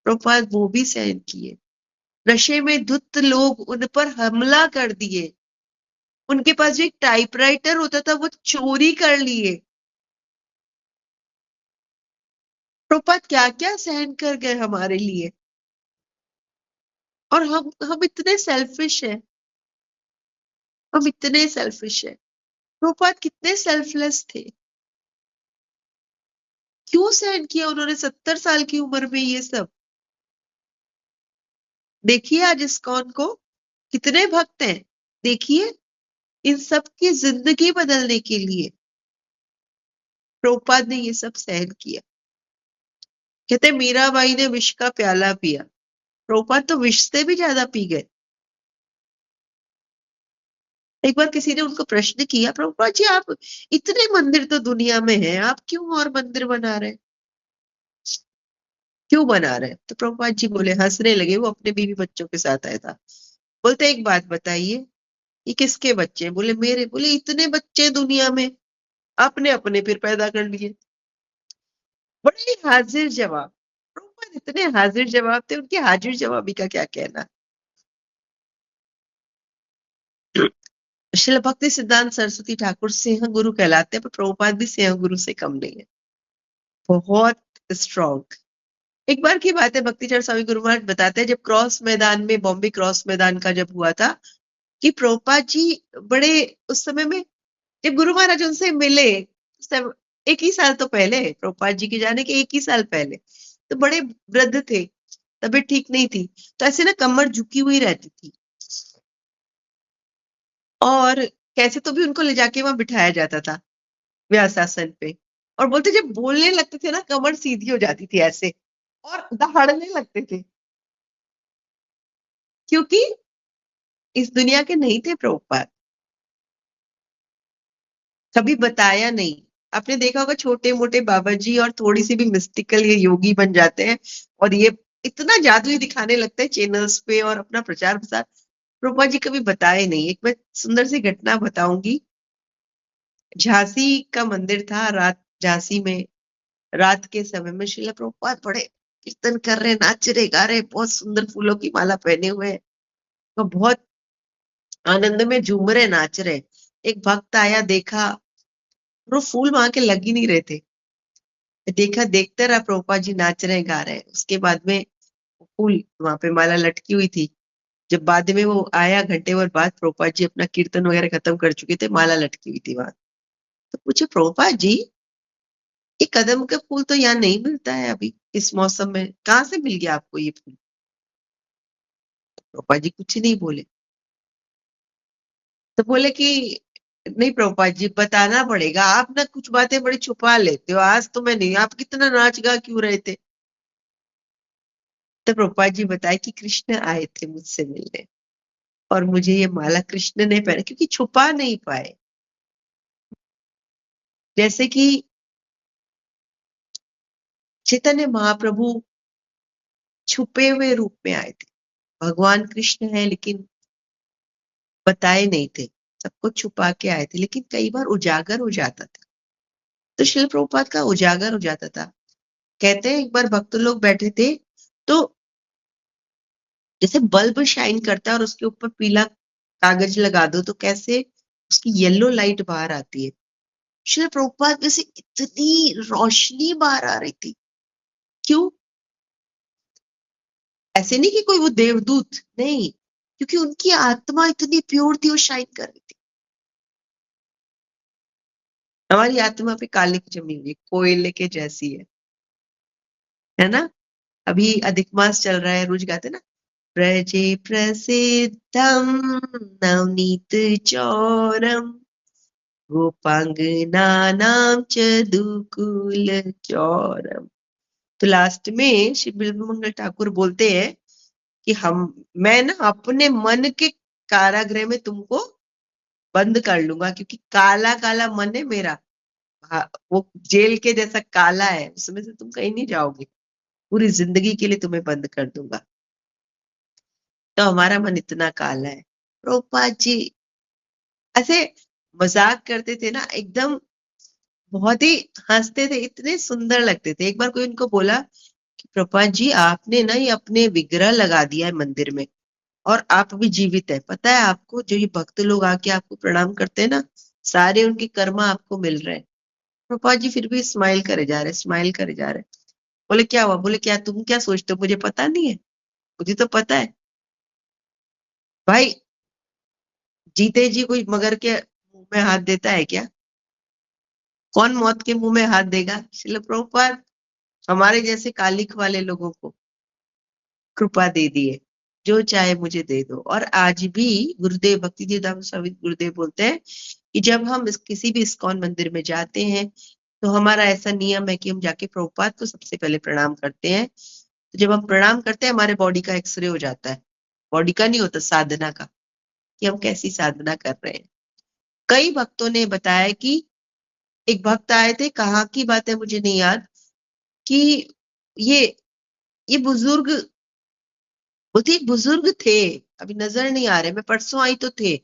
प्रभुपाद वो भी सहन किए। नशे में धुत लोग उन पर हमला कर दिए, उनके पास जो एक टाइपराइटर होता था वो चोरी कर लिए। प्रभुपाद क्या क्या सहन कर गए हमारे लिए। और हम इतने सेल्फिश हैं, हम इतने सेल्फिश हैं। प्रभुपाद कितने सेल्फलेस थे, क्यों सहन किया उन्होंने 70 साल की उम्र में ये सब। देखिए आज इस्कॉन को कितने भक्त हैं, देखिए इन सब की जिंदगी बदलने के लिए प्रभुपाद ने ये सब सहन किया। कहते मीराबाई ने विष का प्याला पिया, प्रभुपाद तो विष से भी ज्यादा पी गए। एक बार किसी ने उनको प्रश्न किया, प्रभुपाद जी आप इतने मंदिर तो दुनिया में हैं, आप क्यों और मंदिर बना रहे हैं, क्यों बना रहे हैं। तो प्रभुपाद जी बोले, हंसने लगे, वो अपने बीवी बच्चों के साथ आया था। बोलते एक बात बताइए, ये किसके बच्चे हैं। बोले मेरे। बोले इतने बच्चे दुनिया में, आपने अपने फिर पैदा कर लिए। बड़े ही हाजिर जवाब, प्रभुपाद इतने हाजिर जवाब थे, उनके हाजिर जवाबी का क्या कहना। श्रील भक्ति सिद्धांत सरस्वती ठाकुर सिंह गुरु कहलाते हैं, पर प्रभुपाद भी सिंह गुरु से कम नहीं है, बहुत स्ट्रॉन्ग। एक बार की बात है, भक्तिचरण स्वामी गुरु महाराज बताते हैं, जब क्रॉस मैदान में, बॉम्बे क्रॉस मैदान का जब हुआ था, कि प्रभुपाद जी बड़े उस समय में, जब गुरु महाराज उनसे मिले, सब 1 ही साल तो पहले, प्रभुपाद जी के जाने के 1 ही साल पहले, तो बड़े वृद्ध थे, तबीयत ठीक नहीं थी, तो ऐसे ना कमर झुकी हुई रहती थी, और कैसे तो भी उनको ले जाके वहां बिठाया जाता था व्यासासन पे, और बोलते जब बोलने लगते थे ना, कमर सीधी हो जाती थी ऐसे, और दहाड़ने लगते थे, क्योंकि इस दुनिया के नहीं थे प्रभुपाद, कभी बताया नहीं। आपने देखा होगा छोटे मोटे बाबा जी और थोड़ी सी भी मिस्टिकल ये योगी बन जाते हैं, और ये इतना जादुई दिखाने लगते हैं चैनल्स पे और अपना प्रचार प्रसार, प्रभुपाद जी कभी बताए नहीं। एक मैं सुंदर सी घटना बताऊंगी। झांसी का मंदिर था, रात झांसी में रात के समय में श्रील प्रभुपाद बड़े कीर्तन कर रहे, नाच रहे, गा रहे, बहुत सुंदर फूलों की माला पहने हुए हैं, तो बहुत आनंद में झूम रहे, नाच रहे। एक भक्त आया, देखा, वो फूल वहां के लग ही नहीं रहे थे, देखा, देखते रहा प्रभुपाद जी नाच रहे हैं, गा रहे हैं। उसके बाद में फूल वहां पे माला लटकी हुई थी। जब बाद में वो आया, घंटे भर बाद, प्रभुपाद जी अपना कीर्तन वगैरह खत्म कर चुके थे, माला लटकी हुई थी वहां। तो पूछे, प्रभुपाद जी, ये कदम का फूल तो यहाँ नहीं मिलता है अभी इस मौसम में, कहाँ से मिल गया आपको ये फूल? प्रभुपाद जी कुछ नहीं बोले। तो बोले कि नहीं प्रभुपाद जी, बताना पड़ेगा, आप ना कुछ बातें बड़ी छुपा लेते हो, आज तो मैं नहीं, आप कितना नाच गा क्यों रहे थे? तो प्रभुपाद जी बताए कि कृष्ण आए थे मुझसे मिलने, और मुझे ये माला कृष्ण ने पहना, क्योंकि छुपा नहीं पाए। जैसे कि चैतन्य महाप्रभु छुपे हुए रूप में आए थे, भगवान कृष्ण है लेकिन बताए नहीं थे, सबको छुपा के आए थे, लेकिन कई बार उजागर हो जाता था। तो श्रील प्रभुपाद का उजागर हो जाता था। कहते हैं एक बार भक्त लोग बैठे थे, तो जैसे बल्ब शाइन करता है और उसके ऊपर पीला कागज लगा दो तो कैसे उसकी येलो लाइट बाहर आती है, श्रील प्रभुपाद में से इतनी रोशनी बाहर आ रही थी। क्यों? ऐसे नहीं कि कोई वो देवदूत, नहीं, क्योंकि उनकी आत्मा इतनी प्योर थी, वो शाइन कर रही थी। हमारी आत्मा पे कालिक जमी हुई है, कोयले के जैसी है ना? अभी अधिक मास चल रहा है, रोज गाते ना, व्रजे प्रसिद्धम नवनीत चौरम गोपांगनानां च दुकुल चौरम। तो लास्ट में श्री बिल्वमंगल ठाकुर बोलते हैं कि मैं ना अपने मन के कारागृह में तुमको बंद कर लूंगा, क्योंकि काला काला मन है मेरा, वो जेल के जैसा काला है, उसमें से तुम कहीं नहीं जाओगे, पूरी जिंदगी के लिए तुम्हें बंद कर दूंगा। तो हमारा मन इतना काला है। प्रभुपाद जी ऐसे मजाक करते थे ना, एकदम बहुत ही हंसते थे, इतने सुंदर लगते थे। एक बार कोई उनको बोला कि प्रभुपाद जी, आपने ना ये अपने विग्रह लगा दिया है मंदिर में, और आप अभी जीवित है, पता है आपको? जो ये भक्त लोग आके आपको प्रणाम करते हैं ना, सारे उनके कर्म आपको मिल रहे हैं। प्रभुपाद जी फिर भी स्माइल करे जा रहे, स्माइल करे जा रहे। बोले क्या हुआ? बोले क्या तुम क्या सोचते हो, मुझे पता नहीं है? मुझे तो पता है भाई। जीते जी कोई मगर के मुंह में हाथ देता है क्या? कौन मौत के मुंह में हाथ देगा? श्रील प्रभुपाद हमारे जैसे कालिक वाले लोगों को कृपा दे दिए, जो चाहे मुझे दे दो। और आज भी गुरुदेव भक्ति दाम स्वामी गुरुदेव बोलते हैं कि जब हम किसी भी इस्कॉन मंदिर में जाते हैं, तो हमारा ऐसा नियम है कि हम जाके प्रभुपाद को सबसे पहले प्रणाम करते हैं। तो जब हम प्रणाम करते हैं, हमारे बॉडी का एक्सरे हो जाता है, बॉडी का नहीं होता, साधना का, कि हम कैसी साधना कर रहे हैं। कई भक्तों ने बताया कि एक भक्त आए थे, कहाँ की बात है मुझे नहीं याद, कि ये ये बुजुर्ग, वो थे, एक बुजुर्ग थे, अभी नजर नहीं आ रहे, मैं परसों आई तो थे,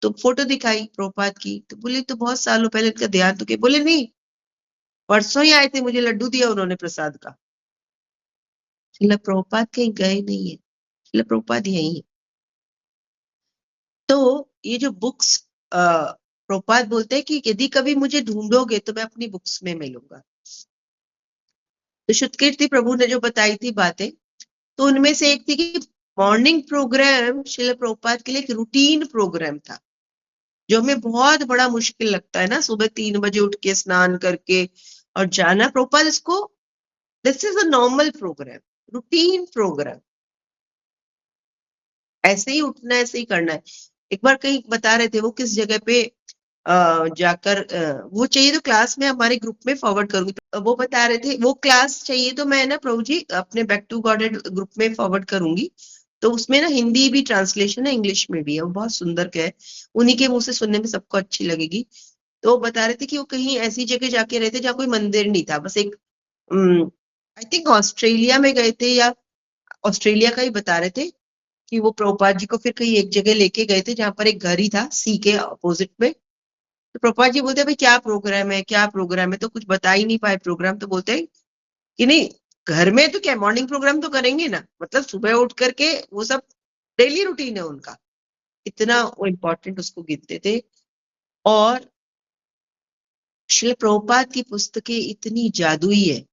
तो फोटो दिखाई प्रभुपाद की, तो बोले तो बहुत सालों पहले इनका ध्यान तो के, बोले नहीं, परसों ही आए थे, मुझे लड्डू दिया उन्होंने प्रसाद का। श्रील प्रभुपाद कहीं गए नहीं है, श्रील प्रभुपाद यही है। तो ये जो बुक्स, प्रभुपाद बोलते हैं कि यदि कभी मुझे ढूंढोगे तो मैं अपनी बुक्स में मिलूंगा। तो शुद्धकीर्ति प्रभु ने जो बताई थी बातें, तो उनमें से एक थी कि मॉर्निंग प्रोग्राम श्रील प्रभुपाद के लिए एक रूटीन प्रोग्राम था, जो हमें बहुत बड़ा मुश्किल लगता है ना, सुबह 3 बजे उठ के स्नान करके और जाना। प्रभुपाद इसको, this is a normal programme, routine programme, ऐसे ही उठना है, ऐसे ही करना है। एक बार कहीं बता रहे थे वो किस जगह पे जाकर वो चाहिए तो क्लास में हमारे ग्रुप में फॉरवर्ड करूंगी। वो बता रहे थे वो क्लास चाहिए तो मैं ना प्रभु जी अपने बैक टू गॉडेड ग्रुप में फॉरवर्ड करूंगी। तो उसमें ना हिंदी भी ट्रांसलेशन है, इंग्लिश में भी है, वो बहुत सुंदर है, उन्हीं के मुंह से सुनने में सबको अच्छी लगेगी। तो वो बता रहे थे कि वो कहीं ऐसी जगह जाके रहे थे जहाँ कोई मंदिर नहीं था, बस एक आई थिंक ऑस्ट्रेलिया में गए थे, या ऑस्ट्रेलिया का ही बता रहे थे कि वो प्रभुपाद जी को फिर कहीं एक जगह लेके गए थे जहां पर एक घर ही था सी के अपोजिट में। तो प्रभुपाद जी बोलते हैं भाई क्या प्रोग्राम है, क्या प्रोग्राम है, तो कुछ बता ही नहीं पाए प्रोग्राम। तो बोलते हैं कि नहीं, घर में तो क्या मॉर्निंग प्रोग्राम तो करेंगे ना, मतलब सुबह उठ करके वो सब डेली रूटीन है उनका, इतना वो इम्पोर्टेंट उसको गिनते थे। और श्रील प्रभुपाद की पुस्तकें इतनी जादुई है,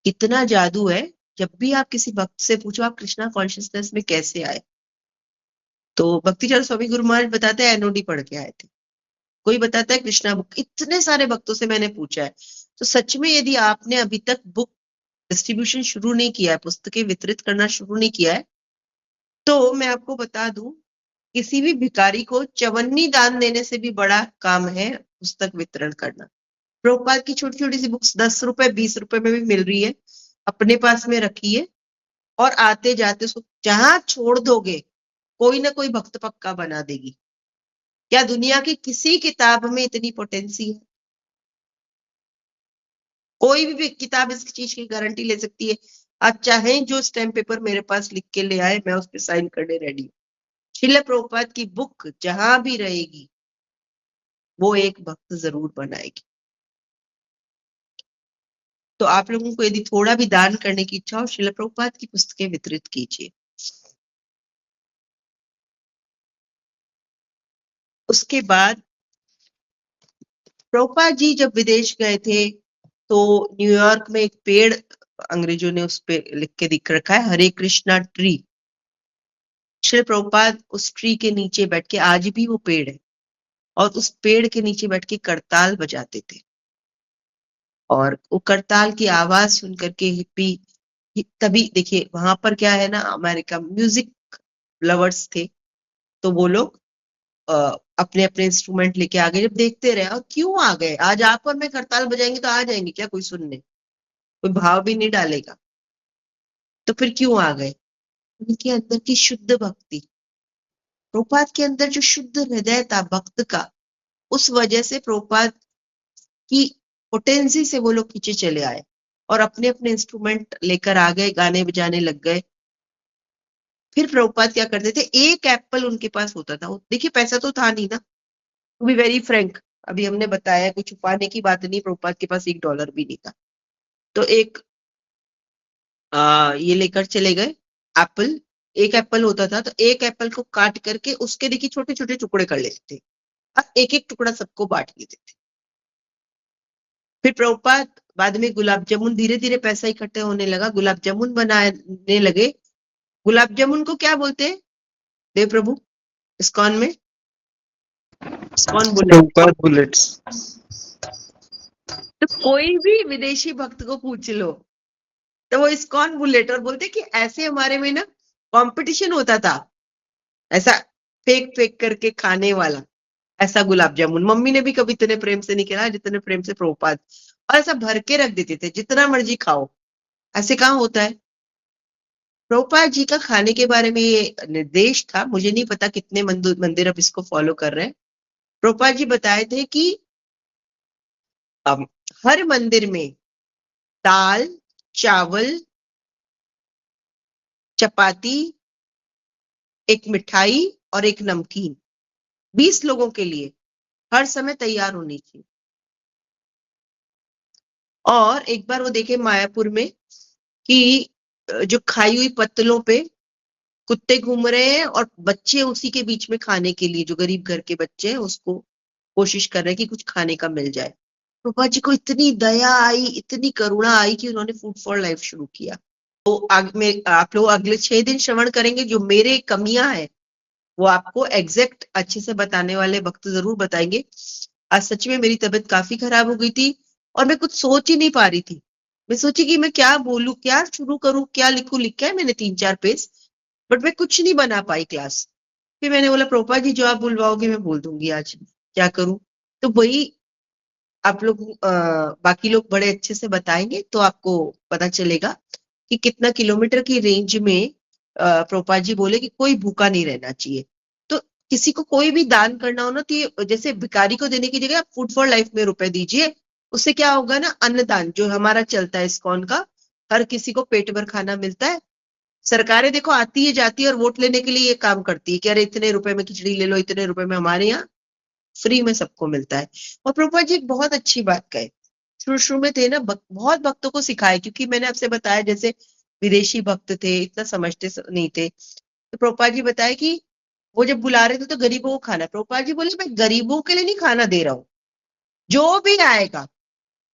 इतना जादू है, जब भी आप किसी भक्त से पूछो आप कृष्णा कॉन्शियसनेस में कैसे आए, तो भक्तिचरण स्वामी गुरु महाराज बताते हैं एनओडी पढ़ के आए थे, कोई बताता है कृष्णा बुक। इतने सारे भक्तों से मैंने पूछा है। तो सच में यदि आपने अभी तक बुक डिस्ट्रीब्यूशन शुरू नहीं किया है, पुस्तकें वितरित करना शुरू नहीं किया है, तो मैं आपको बता दूं, किसी भी भिखारी को चवन्नी दान देने से भी बड़ा काम है पुस्तक वितरण करना। प्रभुपाद की छोटी छोटी सी बुक्स 10 रुपए 20 रुपए में भी मिल रही है, अपने पास में रखिए और आते जाते उसको जहां छोड़ दोगे कोई ना कोई भक्त पक्का बना देगी। क्या दुनिया की किसी किताब में इतनी पोटेंसी है? कोई भी किताब इस चीज की गारंटी ले सकती है। आप चाहें जो स्टैम्प पेपर मेरे पास लिख के ले आए, मैं उस पर साइन करने रेडी हूँ। श्रील प्रभुपाद की बुक जहां भी रहेगी वो एक भक्त जरूर बनाएगी। तो आप लोगों को यदि थोड़ा भी दान करने की इच्छा हो, श्रील प्रभुपाद की पुस्तकें वितरित कीजिए। उसके बाद प्रभुपाद जी जब विदेश गए थे तो न्यूयॉर्क में एक पेड़ अंग्रेजों ने उस पे लिख के दिख रखा है, हरे कृष्णा ट्री। श्री प्रभुपाद उस ट्री के नीचे बैठ के, आज भी वो पेड़ है, और उस पेड़ के नीचे बैठ के करताल बजाते थे। और वो करताल की आवाज सुन करके हिप्पी, तभी देखिए वहां पर क्या है ना, अमेरिका म्यूजिक लवर्स थे, तो वो लोग अपने अपने इंस्ट्रूमेंट लेके आ गए। जब देखते रहे और क्यों आ गए, आज आप और मैं करताल बजाएंगे तो आ जाएंगे क्या कोई सुनने, कोई भाव भी नहीं डालेगा, तो फिर क्यों आ गए? उनके अंदर की शुद्ध भक्ति, प्रभुपाद के अंदर जो शुद्ध हृदय था भक्त का, उस वजह से प्रभुपाद की पोटेंसी से वो लोग खींचे चले आए और अपने अपने इंस्ट्रूमेंट लेकर आ गए, गाने बजाने लग गए। फिर प्रभुपाद क्या करते थे, एक एप्पल उनके पास होता था। देखिए पैसा तो था नहीं ना, टू बी वेरी फ्रैंक, अभी हमने बताया कुछ छुपाने की बात नहीं, प्रभुपाद के पास $1 भी नहीं था। तो एक ये लेकर चले गए एप्पल, एक एप्पल होता था, तो एक एप्पल को काट करके उसके देखिए छोटे छोटे टुकड़े कर लेते थे और एक एक टुकड़ा सबको बांट देते थे। फिर प्रभुपाद बाद में गुलाब जामुन, धीरे धीरे पैसा इकट्ठा होने लगा, गुलाब जामुन बनाने लगे। गुलाब जामुन को क्या बोलते हैं देव प्रभु इस्कॉन में? इस्कॉन बुलेट। प्रभुपाद बुलेट्स। तो कोई भी विदेशी भक्त को पूछ लो तो वो इस्कॉन बुलेट, और बोलते कि ऐसे हमारे में ना कंपटीशन होता था, ऐसा फेंक फेंक करके खाने वाला, ऐसा गुलाब जामुन मम्मी ने भी कभी इतने प्रेम से नहीं खिलाया जितने प्रेम से प्रभुपाद, और ऐसा भर के रख देते थे जितना मर्जी खाओ। ऐसे कहाँ होता है? प्रभुपाद जी का खाने के बारे में ये निर्देश था, मुझे नहीं पता कितने मंदिर अब इसको फॉलो कर रहे हैं। प्रभुपाद जी बताए थे कि हर मंदिर में दाल, चावल, चपाती, एक मिठाई और एक नमकीन 20 लोगों के लिए हर समय तैयार होनी चाहिए। और एक बार वो देखे मायापुर में कि जो खाई हुई पत्तलों पे कुत्ते घूम रहे हैं और बच्चे उसी के बीच में खाने के लिए, जो गरीब घर के बच्चे हैं उसको कोशिश कर रहे हैं कि कुछ खाने का मिल जाए। प्रभुपाद जी को इतनी दया आई, इतनी करुणा आई कि उन्होंने फूड फॉर लाइफ शुरू किया। तो आप लोग अगले 6 दिन श्रवण करेंगे, जो मेरे कमियां है वो आपको एग्जैक्ट अच्छे से बताने वाले वक्त जरूर बताएंगे। आज सच में मेरी तबीयत काफी खराब हो गई थी और मैं कुछ सोच ही नहीं पा रही थी। मैं सोची कि मैं क्या बोलूं, क्या शुरू करूं, क्या लिखूं। लिखा है मैंने 3-4 पेज, बट मैं कुछ नहीं बना पाई क्लास। फिर मैंने बोला प्रभुपाद जी जो आप बुलवाओगे मैं बोल दूंगी आज, क्या करूं। तो वही आप लोग बाकी लोग बड़े अच्छे से बताएंगे तो आपको पता चलेगा कि कितना किलोमीटर की रेंज में प्रभुपाद जी बोले कि कोई भूखा नहीं रहना चाहिए। तो किसी को कोई भी दान करना हो ना, तो ये जैसे भिखारी को देने की जगह आप फूड फॉर लाइफ में रुपए दीजिए। उससे क्या होगा ना, अन्नदान जो हमारा चलता है इस्कॉन का, हर किसी को पेट भर खाना मिलता है। सरकारें देखो आती है जाती है और वोट लेने के लिए ये काम करती है कि अरे इतने रुपए में खिचड़ी ले लो, इतने रुपए में। हमारे यहाँ फ्री में सबको मिलता है। और प्रभुपाद जी एक बहुत अच्छी बात कहे, शुरू शुरू में थे ना, बहुत भक्तों को सिखाए, क्योंकि मैंने आपसे बताया जैसे विदेशी भक्त थे, इतना समझते नहीं थे। तो प्रभुपाद जी बताए कि वो जब बुला रहे थे तो गरीबों को खाना, प्रभुपाद जी बोले मैं गरीबों के लिए नहीं खाना दे रहा हूं, जो भी आएगा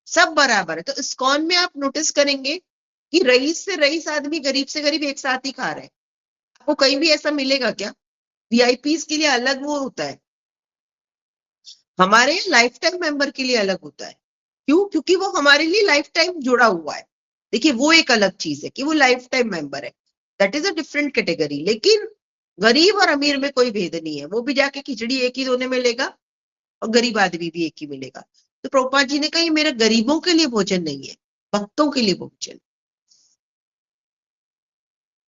सब बराबर है। तो इस्कॉन में आप नोटिस करेंगे कि रईस से रईस आदमी, गरीब से गरीब एक साथ ही खा रहे हैं। आपको कहीं भी ऐसा मिलेगा क्या? वीआईपीज के लिए अलग वो होता है, हमारे लाइफ टाइम मेंबर के लिए अलग होता है। क्यों? क्योंकि वो हमारे लिए लाइफ टाइम जुड़ा हुआ है। देखिए वो एक अलग चीज है कि वो लाइफ टाइम मेंबर है, that is a different category. लेकिन गरीब और अमीर में कोई भेद नहीं है, वो भी जाके खिचड़ी एक ही दोने में लेगा और गरीब आदमी भी एक ही मिलेगा। तो प्रभुपाद जी ने कहा ये मेरा गरीबों के लिए भोजन नहीं है, भक्तों के लिए भोजन।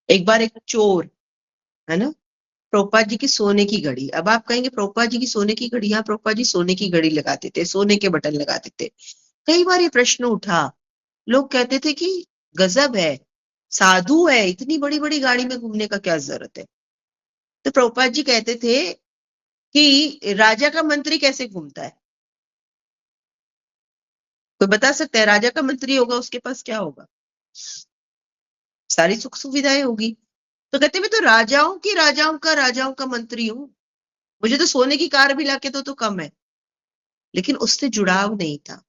एक बार एक चोर, है ना, प्रभुपाद जी की सोने की घड़ी। अब आप कहेंगे प्रभुपाद जी की सोने की घड़ी, हाँ प्रभुपाद जी सोने की घड़ी लगाते थे, सोने के बटन लगाते थे। कई बार ये प्रश्न उठा, लोग कहते थे कि गजब है, साधु है, इतनी बड़ी बड़ी गाड़ी में घूमने का क्या जरूरत है। तो प्रभुपाद जी कहते थे कि राजा का मंत्री कैसे घूमता है? कोई बता सकता है? राजा का मंत्री होगा, उसके पास क्या होगा? सारी सुख सुविधाएं होगी। तो कहते मैं तो राजाओं का मंत्री हूं, मुझे तो सोने की कार भी लाके तो कम है। लेकिन उससे जुड़ाव नहीं था।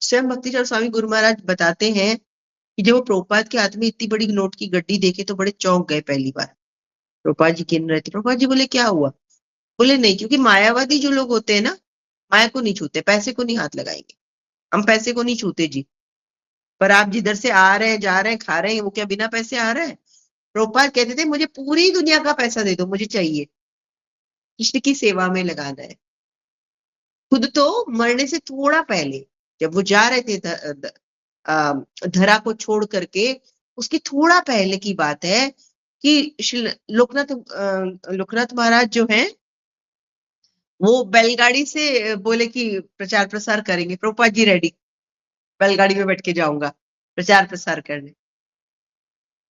स्वयं भक्तिचरण स्वामी गुरु महाराज बताते हैं कि जब वो प्रभुपाद के हाथ में इतनी बड़ी नोट की गड्डी देखे तो बड़े चौंक गए पहली बार। प्रभुपाद जी गिन रहे थे, प्रभुपाद जी बोले क्या हुआ? बोले नहीं, क्योंकि मायावादी जो लोग होते हैं ना, माया को नहीं छूते, पैसे को नहीं हाथ लगाएंगे। हम पैसे को नहीं छूते जी, पर आप जिधर से आ रहे हैं, जा रहे हैं, खा रहे हैं, वो क्या बिना पैसे आ रहा है? प्रभुपाद कहते थे मुझे पूरी दुनिया का पैसा दे दो, मुझे चाहिए, कृष्ण की सेवा में लगाना है। खुद तो मरने से थोड़ा पहले जब वो जा रहे थे धरा को छोड़ करके, उसके थोड़ा पहले की बात है कि लोकनाथ महाराज जो हैं वो बैलगाड़ी से बोले कि प्रचार प्रसार करेंगे। प्रभुपाद जी रेडी, बैलगाड़ी में बैठ के जाऊंगा प्रचार प्रसार करने।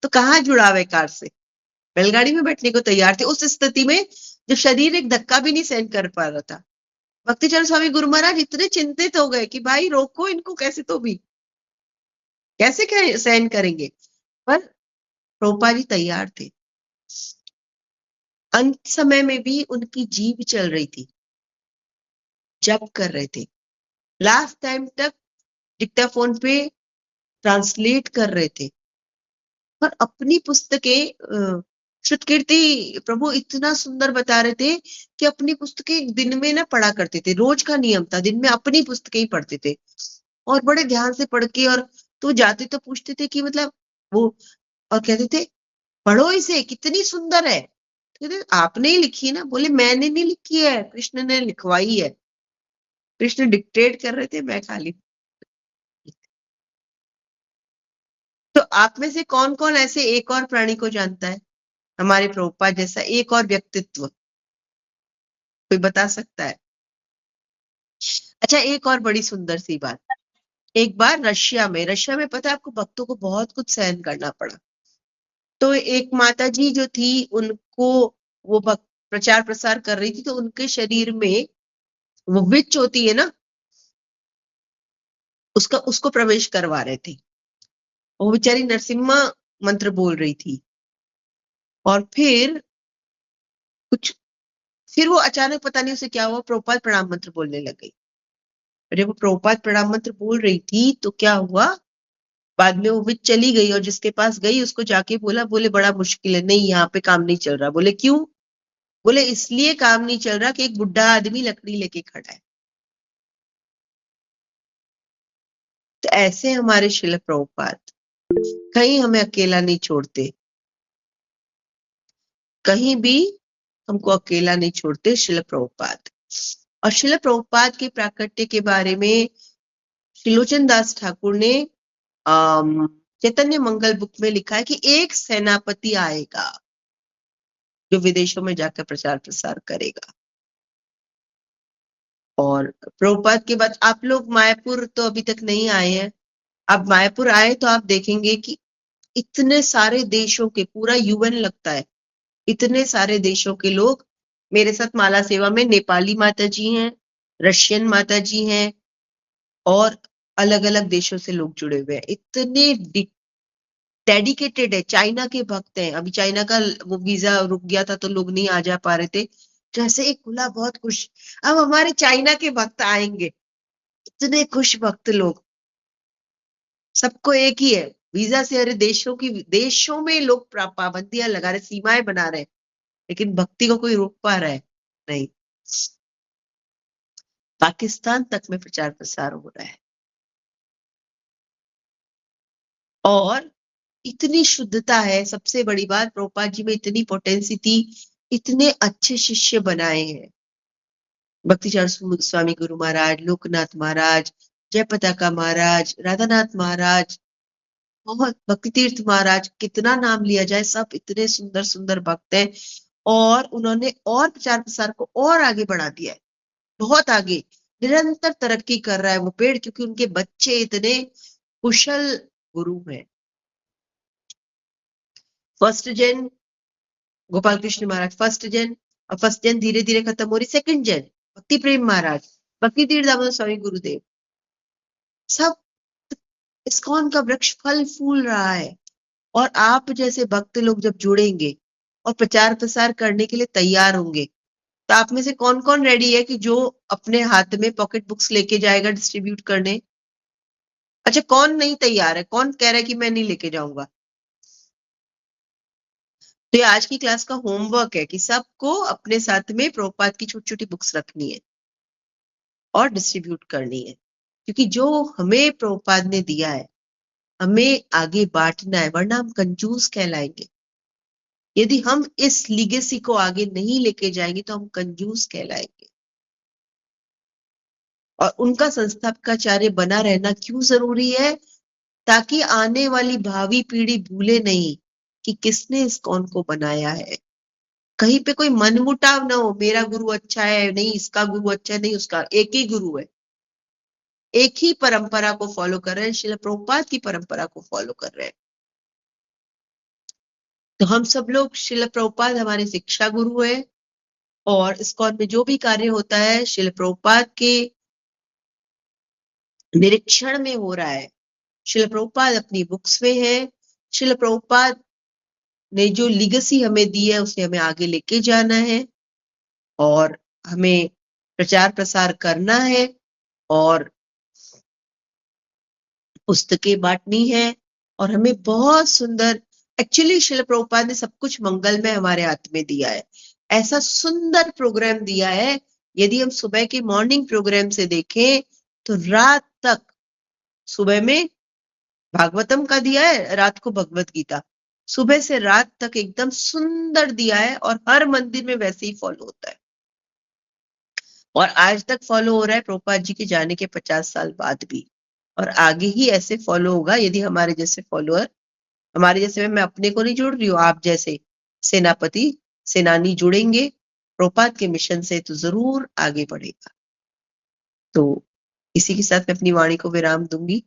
तो कहाँ जुड़ाव है कार से? बैलगाड़ी में बैठने को तैयार थे उस स्थिति में जब शरीर एक धक्का भी नहीं सहन कर पा रहा था। भक्तिचरण स्वामी गुरु महाराज इतने चिंतित हो गए कि भाई रोको इनको, कैसे तो भी कैसे सहन करेंगे। पर प्रभुपाद जी तैयार थे। अंत समय में भी उनकी जीभ चल रही थी, जप कर रहे थे, लास्ट टाइम तक डिक्टाफोन पे ट्रांसलेट कर रहे थे। और अपनी पुस्तकें श्रुतकीर्ति प्रभु इतना सुंदर बता रहे थे कि अपनी पुस्तकें दिन में ना पढ़ा करते थे, रोज का नियम था, दिन में अपनी पुस्तकें ही पढ़ते थे और बड़े ध्यान से पढ़ के। और तो जाते तो पूछते थे कि मतलब वो, और कहते थे पढ़ो इसे, कितनी सुंदर है। तो कहते आपने ही लिखी है ना? बोले मैंने नहीं लिखी है, कृष्ण ने लिखवाई है। कृष्ण डिक्टेट कर रहे थे, मैं खाली। तो आप में से कौन कौन ऐसे एक और प्राणी को जानता है हमारे प्रभुपाद जैसा, एक और व्यक्तित्व कोई बता सकता है? अच्छा, एक और बड़ी सुंदर सी बात, एक बार रशिया में पता है आपको, भक्तों को बहुत कुछ सहन करना पड़ा। तो एक माता जी जो थी, उनको वो भक्त प्रचार प्रसार कर रही थी, तो उनके शरीर में वो विच होती है ना, उसको प्रवेश करवा रहे थे। वो बेचारी नरसिम्हा मंत्र बोल रही थी और फिर वो अचानक पता नहीं उसे क्या हुआ, प्रभुपाद प्रणाम मंत्र बोलने लग गई। और जब वो प्रभुपाद प्रणाम मंत्र बोल रही थी तो क्या हुआ, बाद में वो विच चली गई और जिसके पास गई उसको जाके बोला, बोले बड़ा मुश्किल है, नहीं यहाँ पे काम नहीं चल रहा। बोले क्यों? बोले इसलिए काम नहीं चल रहा कि एक बुढ़ा आदमी लकड़ी लेके खड़ा है। तो ऐसे हमारे शिल प्रभुपाद कहीं हमें अकेला नहीं छोड़ते, कहीं भी हमको अकेला नहीं छोड़ते शिल प्रभुपाद। और शिल प्रभुपाद के प्राकट्य के बारे में त्रिलोचन दास ठाकुर ने चैतन्य मंगल बुक में लिखा है कि एक सेनापति आएगा जो विदेशों में जाकर प्रचार प्रसार करेगा। और प्रभुपाद के बाद आप लोग मायापुर तो अभी तक नहीं आए हैं, अब मायापुर आए तो आप देखेंगे कि इतने सारे देशों के, पूरा यूएन लगता है, इतने सारे देशों के लोग मेरे साथ माला सेवा में, नेपाली माता जी हैं, रशियन माता जी हैं और अलग अलग देशों से लोग जुड़े हुए हैं। इतने डेडिकेटेड है। चाइना के भक्त हैं, अभी चाइना का वो वीजा रुक गया था तो लोग नहीं आ जा पा रहे थे, जैसे एक खुला, बहुत खुश, अब हमारे चाइना के भक्त आएंगे, इतने खुश भक्त लोग। सबको एक ही है वीजा से, अरे देशों में लोग पाबंदियां लगा रहे, सीमाएं बना रहे, लेकिन भक्ति को कोई रोक पा रहा है? नहीं। पाकिस्तान तक में प्रचार प्रसार हो रहा है और इतनी शुद्धता है। सबसे बड़ी बात, प्रभुपाद जी में इतनी पोटेंसी थी, इतने अच्छे शिष्य बनाए हैं। भक्तिचरण स्वामी गुरु महाराज, लोकनाथ महाराज, जय पताका महाराज, राधानाथ महाराज, बहुत, भक्ति तीर्थ महाराज, कितना नाम लिया जाए, सब इतने सुंदर सुंदर भक्त हैं। और उन्होंने और प्रचार प्रसार को और आगे बढ़ा दिया है, बहुत आगे, निरंतर तरक्की कर रहा है वो पेड़, क्योंकि उनके बच्चे इतने कुशल गुरु हैं। फर्स्ट जेन गोपाल कृष्ण महाराज फर्स्ट जेन, और फर्स्ट जेन धीरे धीरे खत्म हो रही, सेकंड जेन भक्ति प्रेम महाराज, भक्ति तीर्थ दामोदर स्वामी गुरुदेव, सब इस्कॉन का वृक्ष फल फूल रहा है। और आप जैसे भक्त लोग जब जुड़ेंगे और प्रचार प्रसार करने के लिए तैयार होंगे, तो आप में से कौन कौन रेडी है कि जो अपने हाथ में पॉकेट बुक्स लेके जाएगा डिस्ट्रीब्यूट करने? अच्छा, कौन नहीं तैयार है? कौन कह रहा है कि मैं नहीं लेके जाऊंगा? तो ये आज की क्लास का होमवर्क है कि सबको अपने साथ में प्रभुपाद की छोटी छोटी बुक्स रखनी है और डिस्ट्रीब्यूट करनी है, क्योंकि जो हमें प्रभुपाद ने दिया है हमें आगे बांटना है, वरना हम कंजूस कहलाएंगे। यदि हम इस लीगेसी को आगे नहीं लेके जाएंगे तो हम कंजूस कहलाएंगे। और उनका संस्थापकाचार्य बना रहना क्यों जरूरी है? ताकि आने वाली भावी पीढ़ी भूले नहीं कि किसने इस्कॉन को बनाया है। कहीं पे कोई मनमुटाव ना हो, मेरा गुरु अच्छा है, नहीं इसका गुरु अच्छा है, नहीं उसका, एक ही गुरु है, एक ही परंपरा को फॉलो कर रहे हैं, श्रील प्रभुपाद की परंपरा को फॉलो कर रहे हैं। तो हम सब लोग, श्रील प्रभुपाद हमारे शिक्षा गुरु है और इस्कॉन में जो भी कार्य होता है श्रील प्रभुपाद के निरीक्षण में हो रहा है। श्रील प्रभुपाद अपनी बुक्स में है, श्रील प्रभुपाद ने जो लीगेसी हमें दी है उसे हमें आगे लेके जाना है और हमें प्रचार प्रसार करना है और पुस्तकें बांटनी है। और हमें बहुत सुंदर, एक्चुअली श्रील प्रभुपाद ने सब कुछ मंगलमय हमारे हाथ में दिया है। ऐसा सुंदर प्रोग्राम दिया है, यदि हम सुबह के मॉर्निंग प्रोग्राम से देखें तो रात तक, सुबह में भागवतम का दिया है, रात को भगवत गीता, सुबह से रात तक एकदम सुंदर दिया है और हर मंदिर में वैसे ही फॉलो होता है और आज तक फॉलो हो रहा है प्रभुपाद जी के जाने के 50 साल बाद भी, और आगे ही ऐसे फॉलो होगा यदि हमारे जैसे फॉलोअर, हमारे जैसे, मैं अपने को नहीं जोड़ रही हूँ, आप जैसे सेनापति सेनानी जुड़ेंगे प्रभुपाद के मिशन से तो जरूर आगे बढ़ेगा। तो इसी के साथ मैं अपनी वाणी को विराम दूंगी।